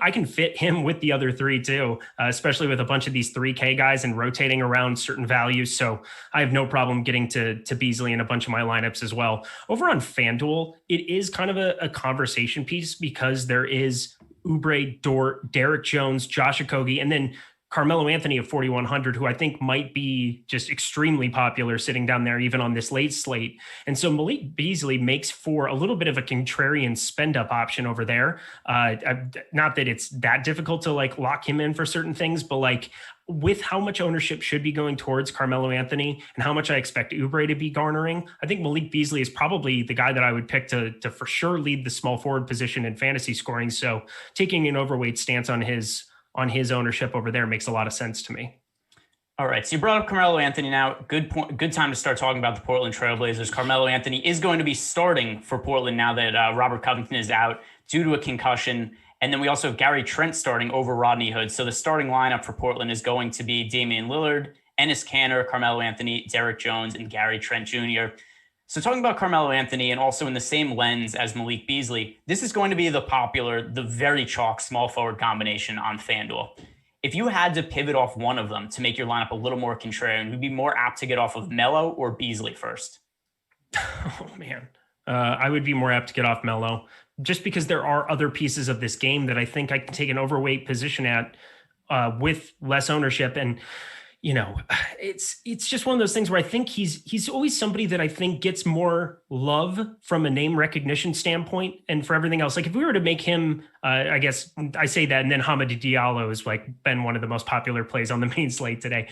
I can fit him with the other three too, especially with a bunch of these 3K guys and rotating around certain values. So I have no problem getting to Beasley in a bunch of my lineups as well. Over on FanDuel, it is kind of a conversation piece because there is Oubre, Dort, Derek Jones, Josh Okogie, and then Carmelo Anthony of 4,100, who I think might be just extremely popular sitting down there, even on this late slate. And so Malik Beasley makes for a little bit of a contrarian spend up option over there. Not that it's that difficult to like lock him in for certain things, but like with how much ownership should be going towards Carmelo Anthony and how much I expect Oubre to be garnering, I think Malik Beasley is probably the guy that I would pick to for sure lead the small forward position in fantasy scoring. So taking an overweight stance on his ownership over there makes a lot of sense to me. All right, so you brought up Carmelo Anthony now. Good point. Good time to start talking about the Portland Trailblazers. Carmelo Anthony is going to be starting for Portland now that Robert Covington is out due to a concussion. And then we also have Gary Trent starting over Rodney Hood. So the starting lineup for Portland is going to be Damian Lillard, Enes Kanter, Carmelo Anthony, Derek Jones, and Gary Trent Jr. So talking about Carmelo Anthony and also in the same lens as Malik Beasley, this is going to be the very chalk small forward combination on FanDuel. If you had to pivot off one of them to make your lineup a little more contrarian, would be more apt to get off of Melo or Beasley first? Oh, man. I would be more apt to get off Melo just because there are other pieces of this game that I think I can take an overweight position at with less ownership. And, you know, it's just one of those things where I think he's always somebody that I think gets more love from a name recognition standpoint and for everything else. Like if we were to make him, I guess I say that, and then Hamidou Diallo has like been one of the most popular plays on the main slate today.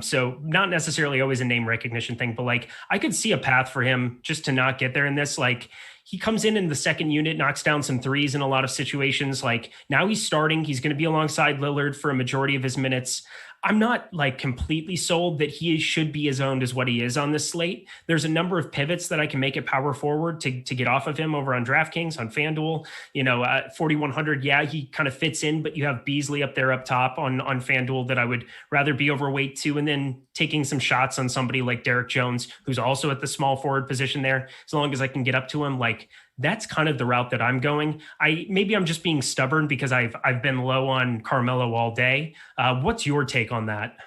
So not necessarily always a name recognition thing, but like I could see a path for him just to not get there in this. Like he comes in the second unit, knocks down some threes in a lot of situations. Like now he's starting, he's going to be alongside Lillard for a majority of his minutes. I'm not like completely sold that he should be as owned as what he is on this slate. There's a number of pivots that I can make at power forward to get off of him over on DraftKings, on FanDuel. You know, 4,100, yeah, he kind of fits in, but you have Beasley up there up top on FanDuel that I would rather be overweight to, and then taking some shots on somebody like Derek Jones, who's also at the small forward position there. As long as I can get up to him, like that's kind of the route that I'm going. Maybe I'm just being stubborn because I've been low on Carmelo all day. What's your take on that?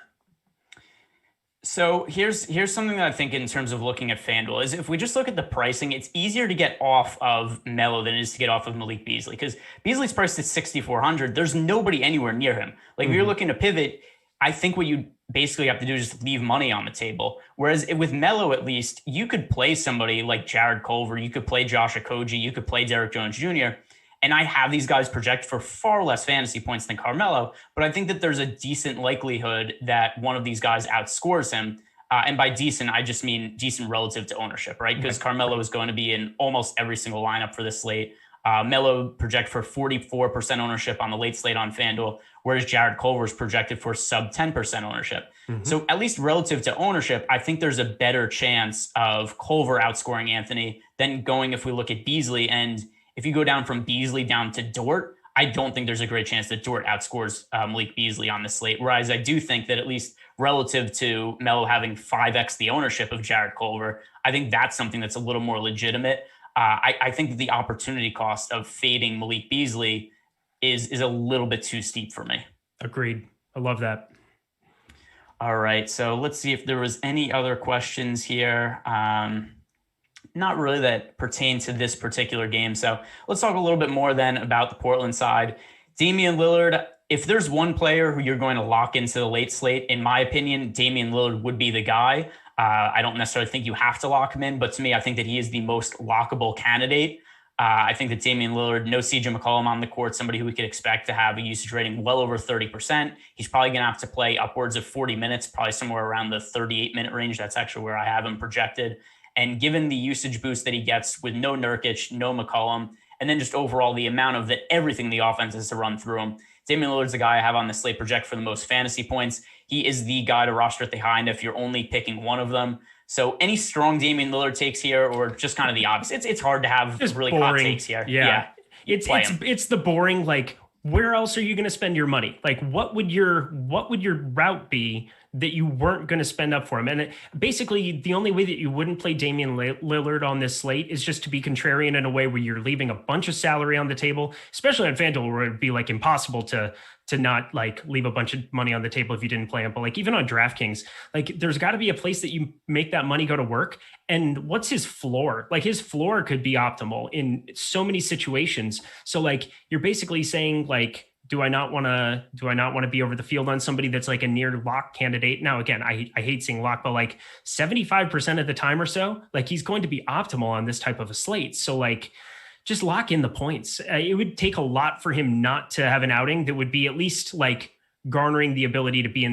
So here's something that I think in terms of looking at FanDuel is if we just look at the pricing, it's easier to get off of Melo than it is to get off of Malik Beasley because Beasley's priced at 6,400. There's nobody anywhere near him. Like if you're looking to pivot, I think what you basically have to do is just leave money on the table. Whereas with Melo, at least, you could play somebody like Jared Culver, you could play Josh Okogie, you could play Derek Jones Jr., and I have these guys project for far less fantasy points than Carmelo, but I think that there's a decent likelihood that one of these guys outscores him. And by decent, I just mean decent relative to ownership, right? Because Carmelo is going to be in almost every single lineup for this slate. Melo project for 44% ownership on the late slate on FanDuel, whereas Jared Culver is projected for sub 10% ownership. So at least relative to ownership, I think there's a better chance of Culver outscoring Anthony than going if we look at Beasley. And if you go down from Beasley down to Dort, I don't think there's a great chance that Dort outscores Malik Beasley on the slate. Whereas I do think that at least relative to Melo having 5x the ownership of Jared Culver, I think that's something that's a little more legitimate. I think that the opportunity cost of fading Malik Beasley is a little bit too steep for me. Agreed. I love that. All right, so let's see if there was any other questions here. Not really that pertain to this particular game. So let's talk a little bit more then about the Portland side. Damian Lillard, if there's one player who you're going to lock into the late slate, in my opinion, Damian Lillard would be the guy. I don't necessarily think you have to lock him in, but to me, I think that he is the most lockable candidate. I think that Damian Lillard, no CJ McCollum on the court, somebody who we could expect to have a usage rating well over 30%. He's probably going to have to play upwards of 40 minutes, probably somewhere around the 38-minute range. That's actually where I have him projected. And given the usage boost that he gets with no Nurkic, no McCollum, and then just overall the amount of that everything the offense has to run through him, Damian Lillard's the guy I have on the slate project for the most fantasy points. He is the guy to roster at the high end if you're only picking one of them. So any strong Damian Lillard takes here, or just kind of the opposite. It's hard to have just really hot takes here. Yeah. It's the boring, like, where else are you going to spend your money? Like, what would your route be that you weren't going to spend up for him? And basically, the only way that you wouldn't play Damian Lillard on this slate is just to be contrarian in a way where you're leaving a bunch of salary on the table, especially on FanDuel, where it'd be like impossible to not like leave a bunch of money on the table if you didn't play him. But like even on DraftKings, like there's got to be a place that you make that money go to work. And what's his floor? Like his floor could be optimal in so many situations. So like you're basically saying like, do I not want to be over the field on somebody that's like a near lock candidate? Now, again, I hate seeing lock, but like 75% of the time or so, like he's going to be optimal on this type of a slate. So like, just lock in the points. It would take a lot for him not to have an outing that would be at least like garnering the ability to be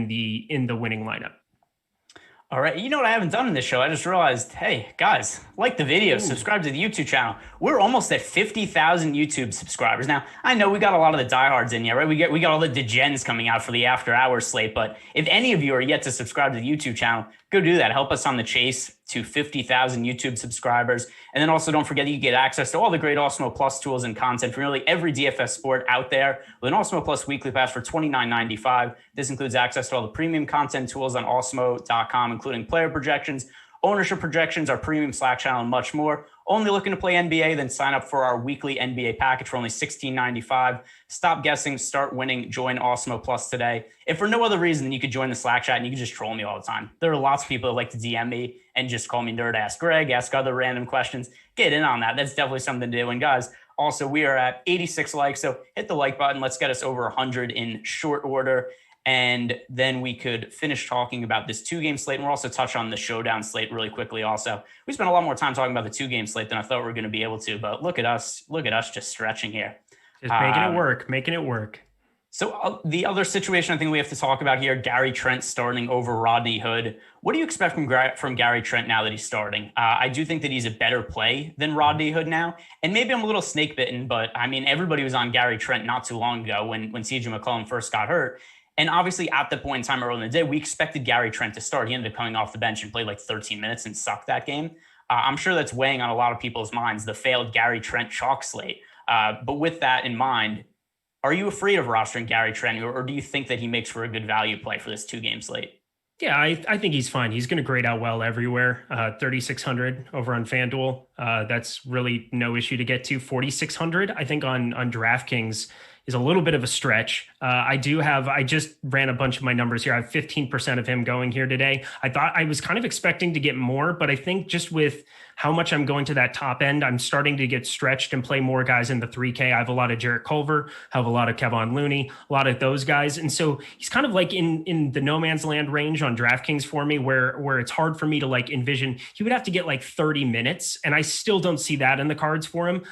in the winning lineup. All right. You know what I haven't done in this show? I just realized, hey, guys, like the video, subscribe to the YouTube channel. We're almost at 50,000 YouTube subscribers. Now, I know we got a lot of the diehards in here, right? We got all the degens coming out for the after hours slate. But if any of you are yet to subscribe to the YouTube channel, go do that. Help us on the chase to 50,000 YouTube subscribers. And then also don't forget that you get access to all the great Awesemo Plus tools and content for nearly every DFS sport out there with an Awesemo Plus weekly pass for $29.95. This includes access to all the premium content tools on awesemo.com, including player projections, ownership projections, our premium Slack channel, and much more. Only looking to play NBA? Then sign up for our weekly NBA package for only $16.95. Stop guessing, start winning, join Awesemo Plus today. If for no other reason, then you could join the Slack chat and you can just troll me all the time. There are lots of people that like to DM me and just call me Nerd Ask Greg, ask other random questions. Get in on that. That's definitely something to do. And guys, also, we are at 86 likes, so hit the like button. Let's get us over 100 in short order. And then we could finish talking about this 2-game slate. And we'll also touch on the showdown slate really quickly also. We spent a lot more time talking about the 2-game slate than I thought we were going to be able to. But look at us just stretching here. Just making it work. So the other situation I think we have to talk about here, Gary Trent starting over Rodney Hood. What do you expect from Gary Trent now that he's starting? I do think that he's a better play than Rodney Hood now. And maybe I'm a little snake bitten, but I mean, everybody was on Gary Trent not too long ago when CJ McCollum first got hurt. And obviously at the point in time early in the day, we expected Gary Trent to start. He ended up coming off the bench and played like 13 minutes and sucked that game. I'm sure that's weighing on a lot of people's minds, the failed Gary Trent chalk slate. But with that in mind, are you afraid of rostering Gary Trent, or do you think that he makes for a good value play for this 2-game slate? Yeah, I think he's fine. He's going to grade out well everywhere. 3,600 over on FanDuel. That's really no issue to get to. 4,600, I think on DraftKings is a little bit of a stretch. I just ran a bunch of my numbers here. I have 15% of him going here today. I thought I was kind of expecting to get more, but I think just with how much I'm going to that top end, I'm starting to get stretched and play more guys in the 3K. I have a lot of Jarrett Culver, I have a lot of Kevon Looney, a lot of those guys. And so he's kind of like in the no man's land range on DraftKings for me, where it's hard for me to like envision. He would have to get like 30 minutes, and I still don't see that in the cards for him.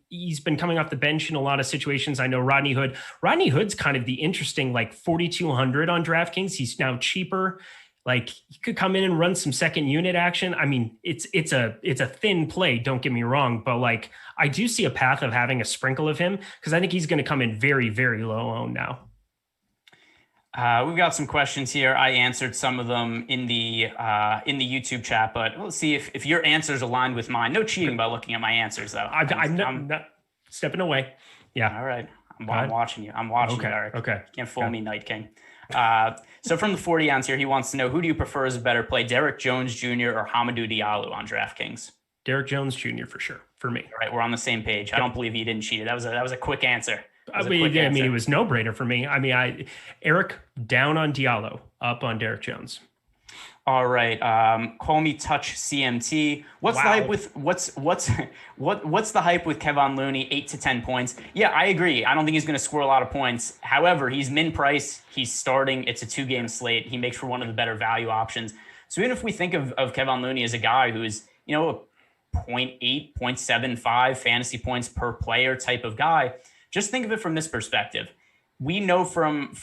He's been coming off the bench in a lot of situations. I know Rodney Hood's kind of the interesting, like 4,200 on DraftKings. He's now cheaper. Like he could come in and run some second unit action. I mean, it's a thin play, don't get me wrong, but like I do see a path of having a sprinkle of him because I think he's going to come in very, very low owned now. We've got some questions here. I answered some of them in the YouTube chat, but we'll see if your answers aligned with mine. No cheating by looking at my answers, though. I'm not stepping away. Yeah. All right. I'm watching you. I'm watching you, Eric. Okay. You can't fool me, Night King. So from the 40 ounce here, he wants to know, who do you prefer as a better play, Derek Jones Jr. or Hamidou Diallo on DraftKings? Derek Jones Jr. for sure, for me. All right, we're on the same page. I don't believe he didn't cheat it. That was a quick answer. I mean, it was no brainer for me. I mean, Eric down on Diallo, up on Derek Jones. All right. Call me Touch CMT. What's the hype with what's the hype with Kevon Looney? 8 to 10 points. Yeah, I agree. I don't think he's going to score a lot of points. However, he's min price. He's starting. It's a 2-game slate. He makes for one of the better value options. So even if we think of Kevon Looney as a guy who's, a 0.8, 0.75 fantasy points per player type of guy, just think of it from this perspective. We know from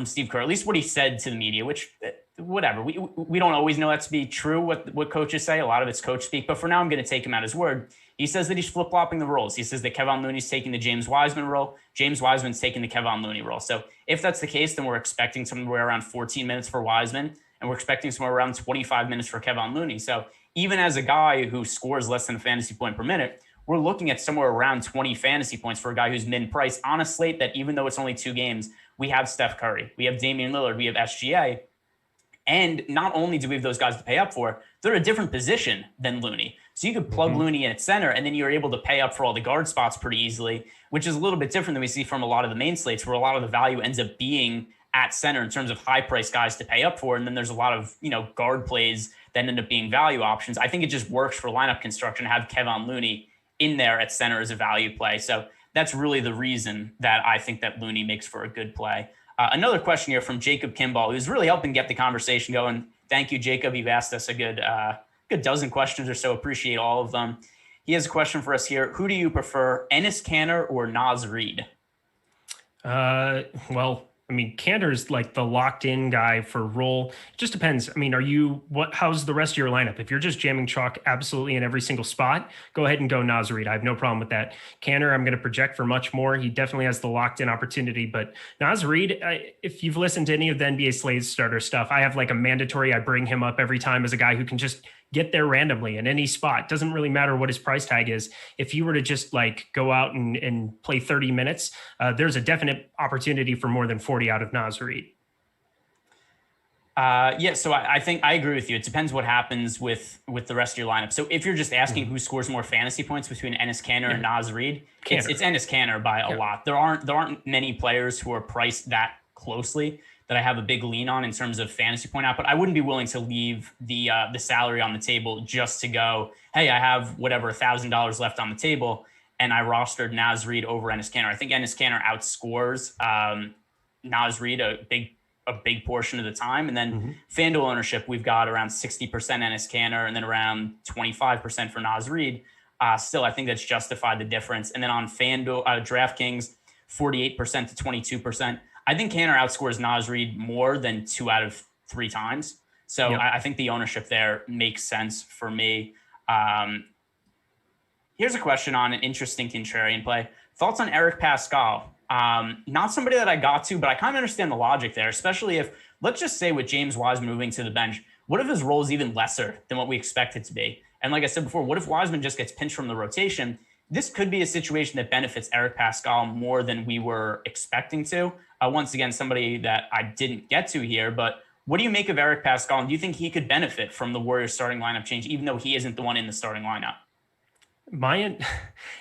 Steve Kerr, at least what he said to the media, which whatever, we don't always know that to be true, what coaches say. A lot of it's coach speak, but for now I'm going to take him at his word. He says that he's flip-flopping the roles. He says that Kevon Looney's taking the James Wiseman role. James Wiseman's taking the Kevon Looney role. So if that's the case, then we're expecting somewhere around 14 minutes for Wiseman, and we're expecting somewhere around 25 minutes for Kevon Looney. So even as a guy who scores less than a fantasy point per minute, we're looking at somewhere around 20 fantasy points for a guy who's min-price on a slate that, even though it's only 2 games, we have Steph Curry, we have Damian Lillard, we have SGA. And not only do we have those guys to pay up for, they're a different position than Looney. So you could plug Looney in at center, and then you're able to pay up for all the guard spots pretty easily, which is a little bit different than we see from a lot of the main slates, where a lot of the value ends up being at center in terms of high-priced guys to pay up for. And then there's a lot of, guard plays that end up being value options. I think it just works for lineup construction to have Kevon Looney in there at center as a value play. So that's really the reason that I think that Looney makes for a good play. Another question here from Jacob Kimball, who's really helping get the conversation going. Thank you, Jacob. You've asked us a good dozen questions or so. Appreciate all of them. He has a question for us here. Who do you prefer, Enes Kanter or Naz Reid? Well, I mean, Kanter's like the locked in guy for role. It just depends. I mean, how's the rest of your lineup? If you're just jamming chalk absolutely in every single spot, go ahead and go Naz Reid. I have no problem with that. Kanter, I'm going to project for much more. He definitely has the locked in opportunity, but Naz Reid, if you've listened to any of the NBA Slate starter stuff, I have like a mandatory, I bring him up every time as a guy who can just get there randomly in any spot. Doesn't really matter what his price tag is. If you were to just like go out and play 30 minutes, there's a definite opportunity for more than 40 out of Naz Reid. So I think I agree with you. It depends what happens with the rest of your lineup. So if you're just asking who scores more fantasy points between Enes Kanter and Naz Reid, it's Enes Kanter by a lot. There aren't many players who are priced that closely that I have a big lean on in terms of fantasy point output. I wouldn't be willing to leave the salary on the table just to go, hey, I have whatever $1,000 left on the table, and I rostered Naz Reid over Enes Kanter. I think Enes Kanter outscores Naz Reid a big portion of the time. And then FanDuel ownership, we've got around 60% Enes Kanter and then around 25% for Naz Reid. Still, I think that's justified the difference. And then on FanDuel, DraftKings, 48% to 22%. I think Kanter outscores Naz Reid more than 2 out of 3 times. So I think the ownership there makes sense for me. Here's a question on an interesting contrarian play. Thoughts on Eric Pascal? Not somebody that I got to, but I kind of understand the logic there, especially if, let's just say with James Wiseman moving to the bench, what if his role is even lesser than what we expect it to be? And like I said before, what if Wiseman just gets pinched from the rotation? This could be a situation that benefits Eric Pascal more than we were expecting to. Once again, somebody that I didn't get to here, but what do you make of Eric Pascal? And do you think he could benefit from the Warriors starting lineup change, even though he isn't the one in the starting lineup?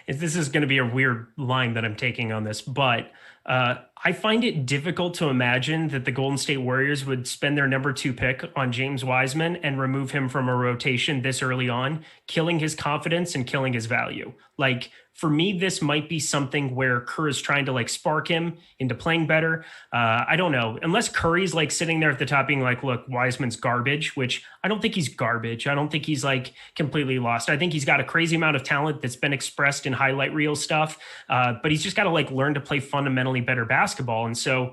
This is going to be a weird line that I'm taking on this, but I find it difficult to imagine that the Golden State Warriors would spend their number 2 pick on James Wiseman and remove him from a rotation this early on, killing his confidence and killing his value. Like, for me, this might be something where Kerr is trying to like spark him into playing better. I don't know. Unless Curry's like sitting there at the top being like, look, Wiseman's garbage, which I don't think he's garbage. I don't think he's like completely lost. I think he's got a crazy amount of talent that's been expressed in highlight reel stuff. But he's just got to like learn to play fundamentally better basketball. And so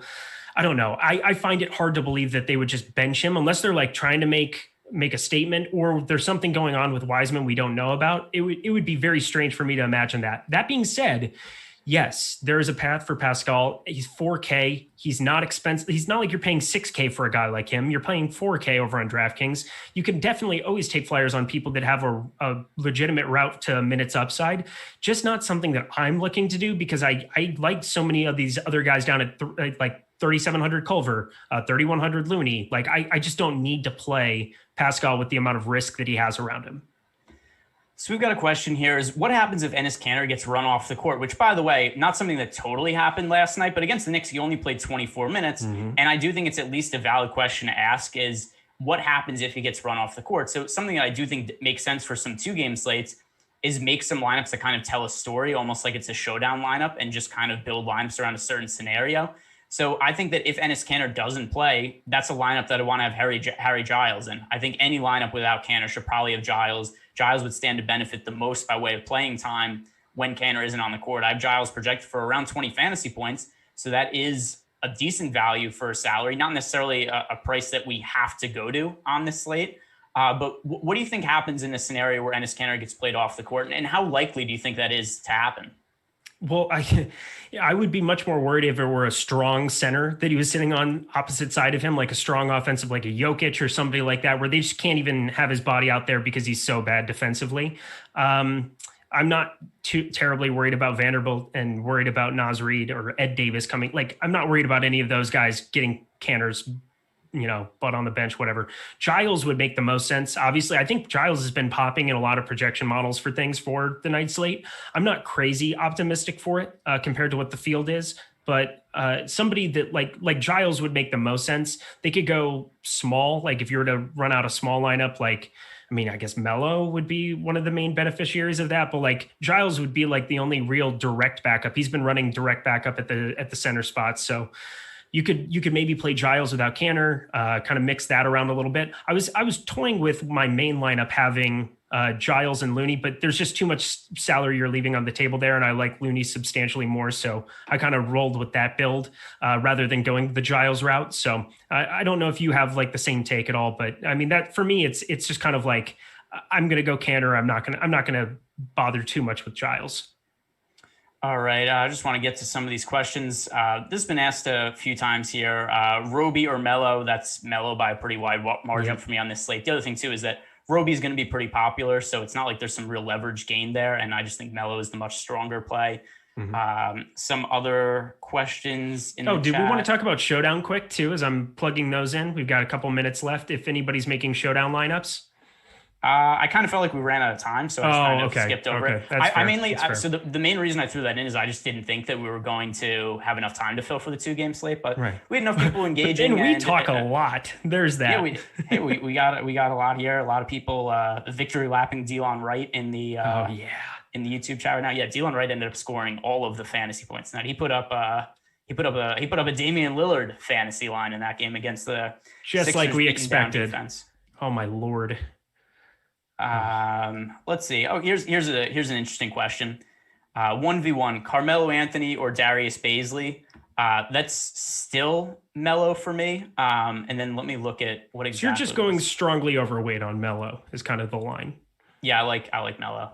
I don't know. I find it hard to believe that they would just bench him unless they're like trying to make a statement or there's something going on with Wiseman we don't know about. It would be very strange for me to imagine that. That being said, yes, there is a path for Pascal. He's 4K. He's not expensive. He's not like you're paying 6K for a guy like him. You're paying 4K over on DraftKings. You can definitely always take flyers on people that have a legitimate route to minutes upside. Just not something that I'm looking to do because I like so many of these other guys down at like 3,700 Culver, 3,100 Looney. Like I just don't need to play Pascal with the amount of risk that he has around him. So we've got a question here is what happens if Enes Kanter gets run off the court, which by the way, not something that totally happened last night, but against the Knicks, he only played 24 minutes. And I do think it's at least a valid question to ask is what happens if he gets run off the court? So something that I do think makes sense for some 2-game slates is make some lineups that kind of tell a story, almost like it's a showdown lineup and just kind of build lineups around a certain scenario. So I think that if Enes Kanter doesn't play, that's a lineup that I want to have Harry Giles in. I think any lineup without Kanter should probably have Giles. Giles would stand to benefit the most by way of playing time when Kanter isn't on the court. I have Giles projected for around 20 fantasy points. So that is a decent value for a salary, not necessarily a price that we have to go to on this slate. But what do you think happens in a scenario where Enes Kanter gets played off the court? And how likely do you think that is to happen? Well, I would be much more worried if it were a strong center that he was sitting on opposite side of him, like a strong offensive, like a Jokic or somebody like that, where they just can't even have his body out there because he's so bad defensively. I'm not too terribly worried about Vanderbilt and worried about Naz Reid or Ed Davis coming. Like, I'm not worried about any of those guys getting Kanter's, butt on the bench, whatever. Giles would make the most sense. Obviously, I think Giles has been popping in a lot of projection models for things for the night slate. I'm not crazy optimistic for it compared to what the field is, but somebody that like Giles would make the most sense. They could go small. Like if you were to run out a small lineup, I guess Melo would be one of the main beneficiaries of that, but like Giles would be like the only real direct backup. He's been running direct backup at the center spot. So you could maybe play Giles without Kanter, kind of mix that around a little bit. I was toying with my main lineup having Giles and Looney, but there's just too much salary you're leaving on the table there, and I like Looney substantially more, so I kind of rolled with that build rather than going the Giles route. So I don't know if you have like the same take at all, but I mean that for me, it's just kind of like I'm going to go Kanter. I'm not going to bother too much with Giles. All right. I just want to get to some of these questions. This has been asked a few times here. Roby or Melo? That's Melo by a pretty wide margin for me on this slate. The other thing, too, is that Roby is going to be pretty popular, so it's not like there's some real leverage gain there, and I just think Melo is the much stronger play. Some other questions in the do chat. we want to talk about Showdown quick, too, as I'm plugging those in? We've got a couple minutes left if anybody's making Showdown lineups. I kind of felt like we ran out of time, so I just kind of skipped over it. So the main reason I threw that in is I just didn't think that we were going to have enough time to fill for the 2-game slate, but we had enough people engaging. And we talk a lot. There's that. Yeah, we got a lot here. A lot of people victory lapping Delon Wright in the in the YouTube chat right now. Yeah, Delon Wright ended up scoring all of the fantasy points. Now he put up a Damian Lillard fantasy line in that game against the just Sixers like we expected. Defense. Oh my Lord. Let's see. Oh, here's an interesting question. 1v1, Carmelo Anthony or Darius Bazley. That's still Melo for me. And then let me look at what exactly. So you're just going strongly overweight on Melo is kind of the line. Yeah, I like Melo.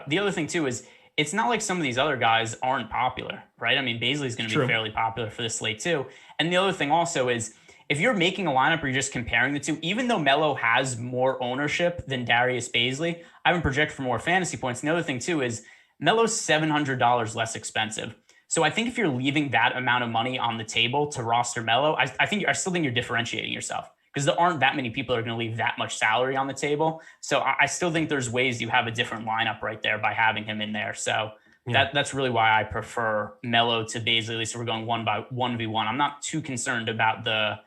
The other thing too is it's not like some of these other guys aren't popular, right? I mean, Bazley's going to be fairly popular for this slate too. And the other thing also is if you're making a lineup where you're just comparing the two, even though Melo has more ownership than Darius Bazley, I haven't projected for more fantasy points. And the other thing too is Melo's $700 less expensive. So I think if you're leaving that amount of money on the table to roster Melo, I still think you're differentiating yourself because there aren't that many people that are going to leave that much salary on the table. So I still think there's ways you have a different lineup right there by having him in there. So that's really why I prefer Melo to Bazley. At least we're going 1v1. I'm not too concerned about the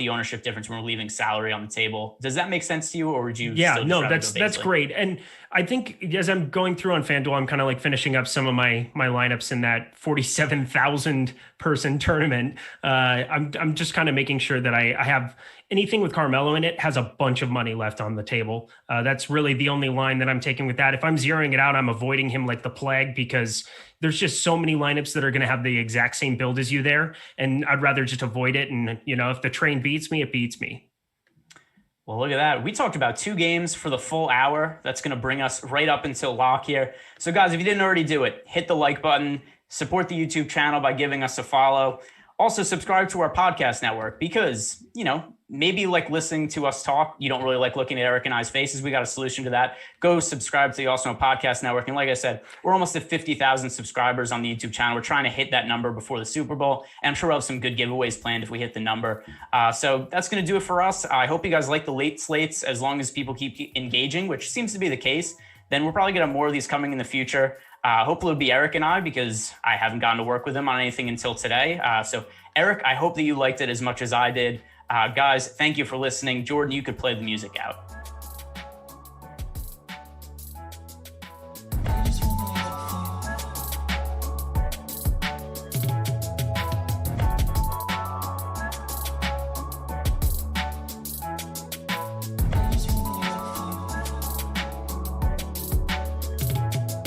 ownership difference when we're leaving salary on the table. Does that make sense to you, or would you? Yeah, no, that's great. And I think as I'm going through on FanDuel, I'm kind of like finishing up some of my lineups in that 47,000 person tournament. I'm just kind of making sure that I have anything with Carmelo in it has a bunch of money left on the table. That's really the only line that I'm taking with that. If I'm zeroing it out, I'm avoiding him like the plague because there's just so many lineups that are going to have the exact same build as you there. And I'd rather just avoid it. And, if the train beats me, it beats me. Well, look at that. We talked about 2 games for the full hour. That's going to bring us right up until lock here. So guys, if you didn't already do it, hit the like button, support the YouTube channel by giving us a follow. Also subscribe to our podcast network because, maybe like listening to us talk, you don't really like looking at Eric and I's faces. We got a solution to that. Go subscribe to the Awesemo podcast network. And like I said, we're almost at 50,000 subscribers on the YouTube channel. We're trying to hit that number before the Super Bowl. And I'm sure we'll have some good giveaways planned if we hit the number. So that's going to do it for us. I hope you guys like the late slates as long as people keep engaging, which seems to be the case. then we're probably going to have more of these coming in the future. Hopefully it'll be Eric and I, because I haven't gotten to work with him on anything until today. So Eric, I hope that you liked it as much as I did. Guys, thank you for listening. Jordan, you could play the music out.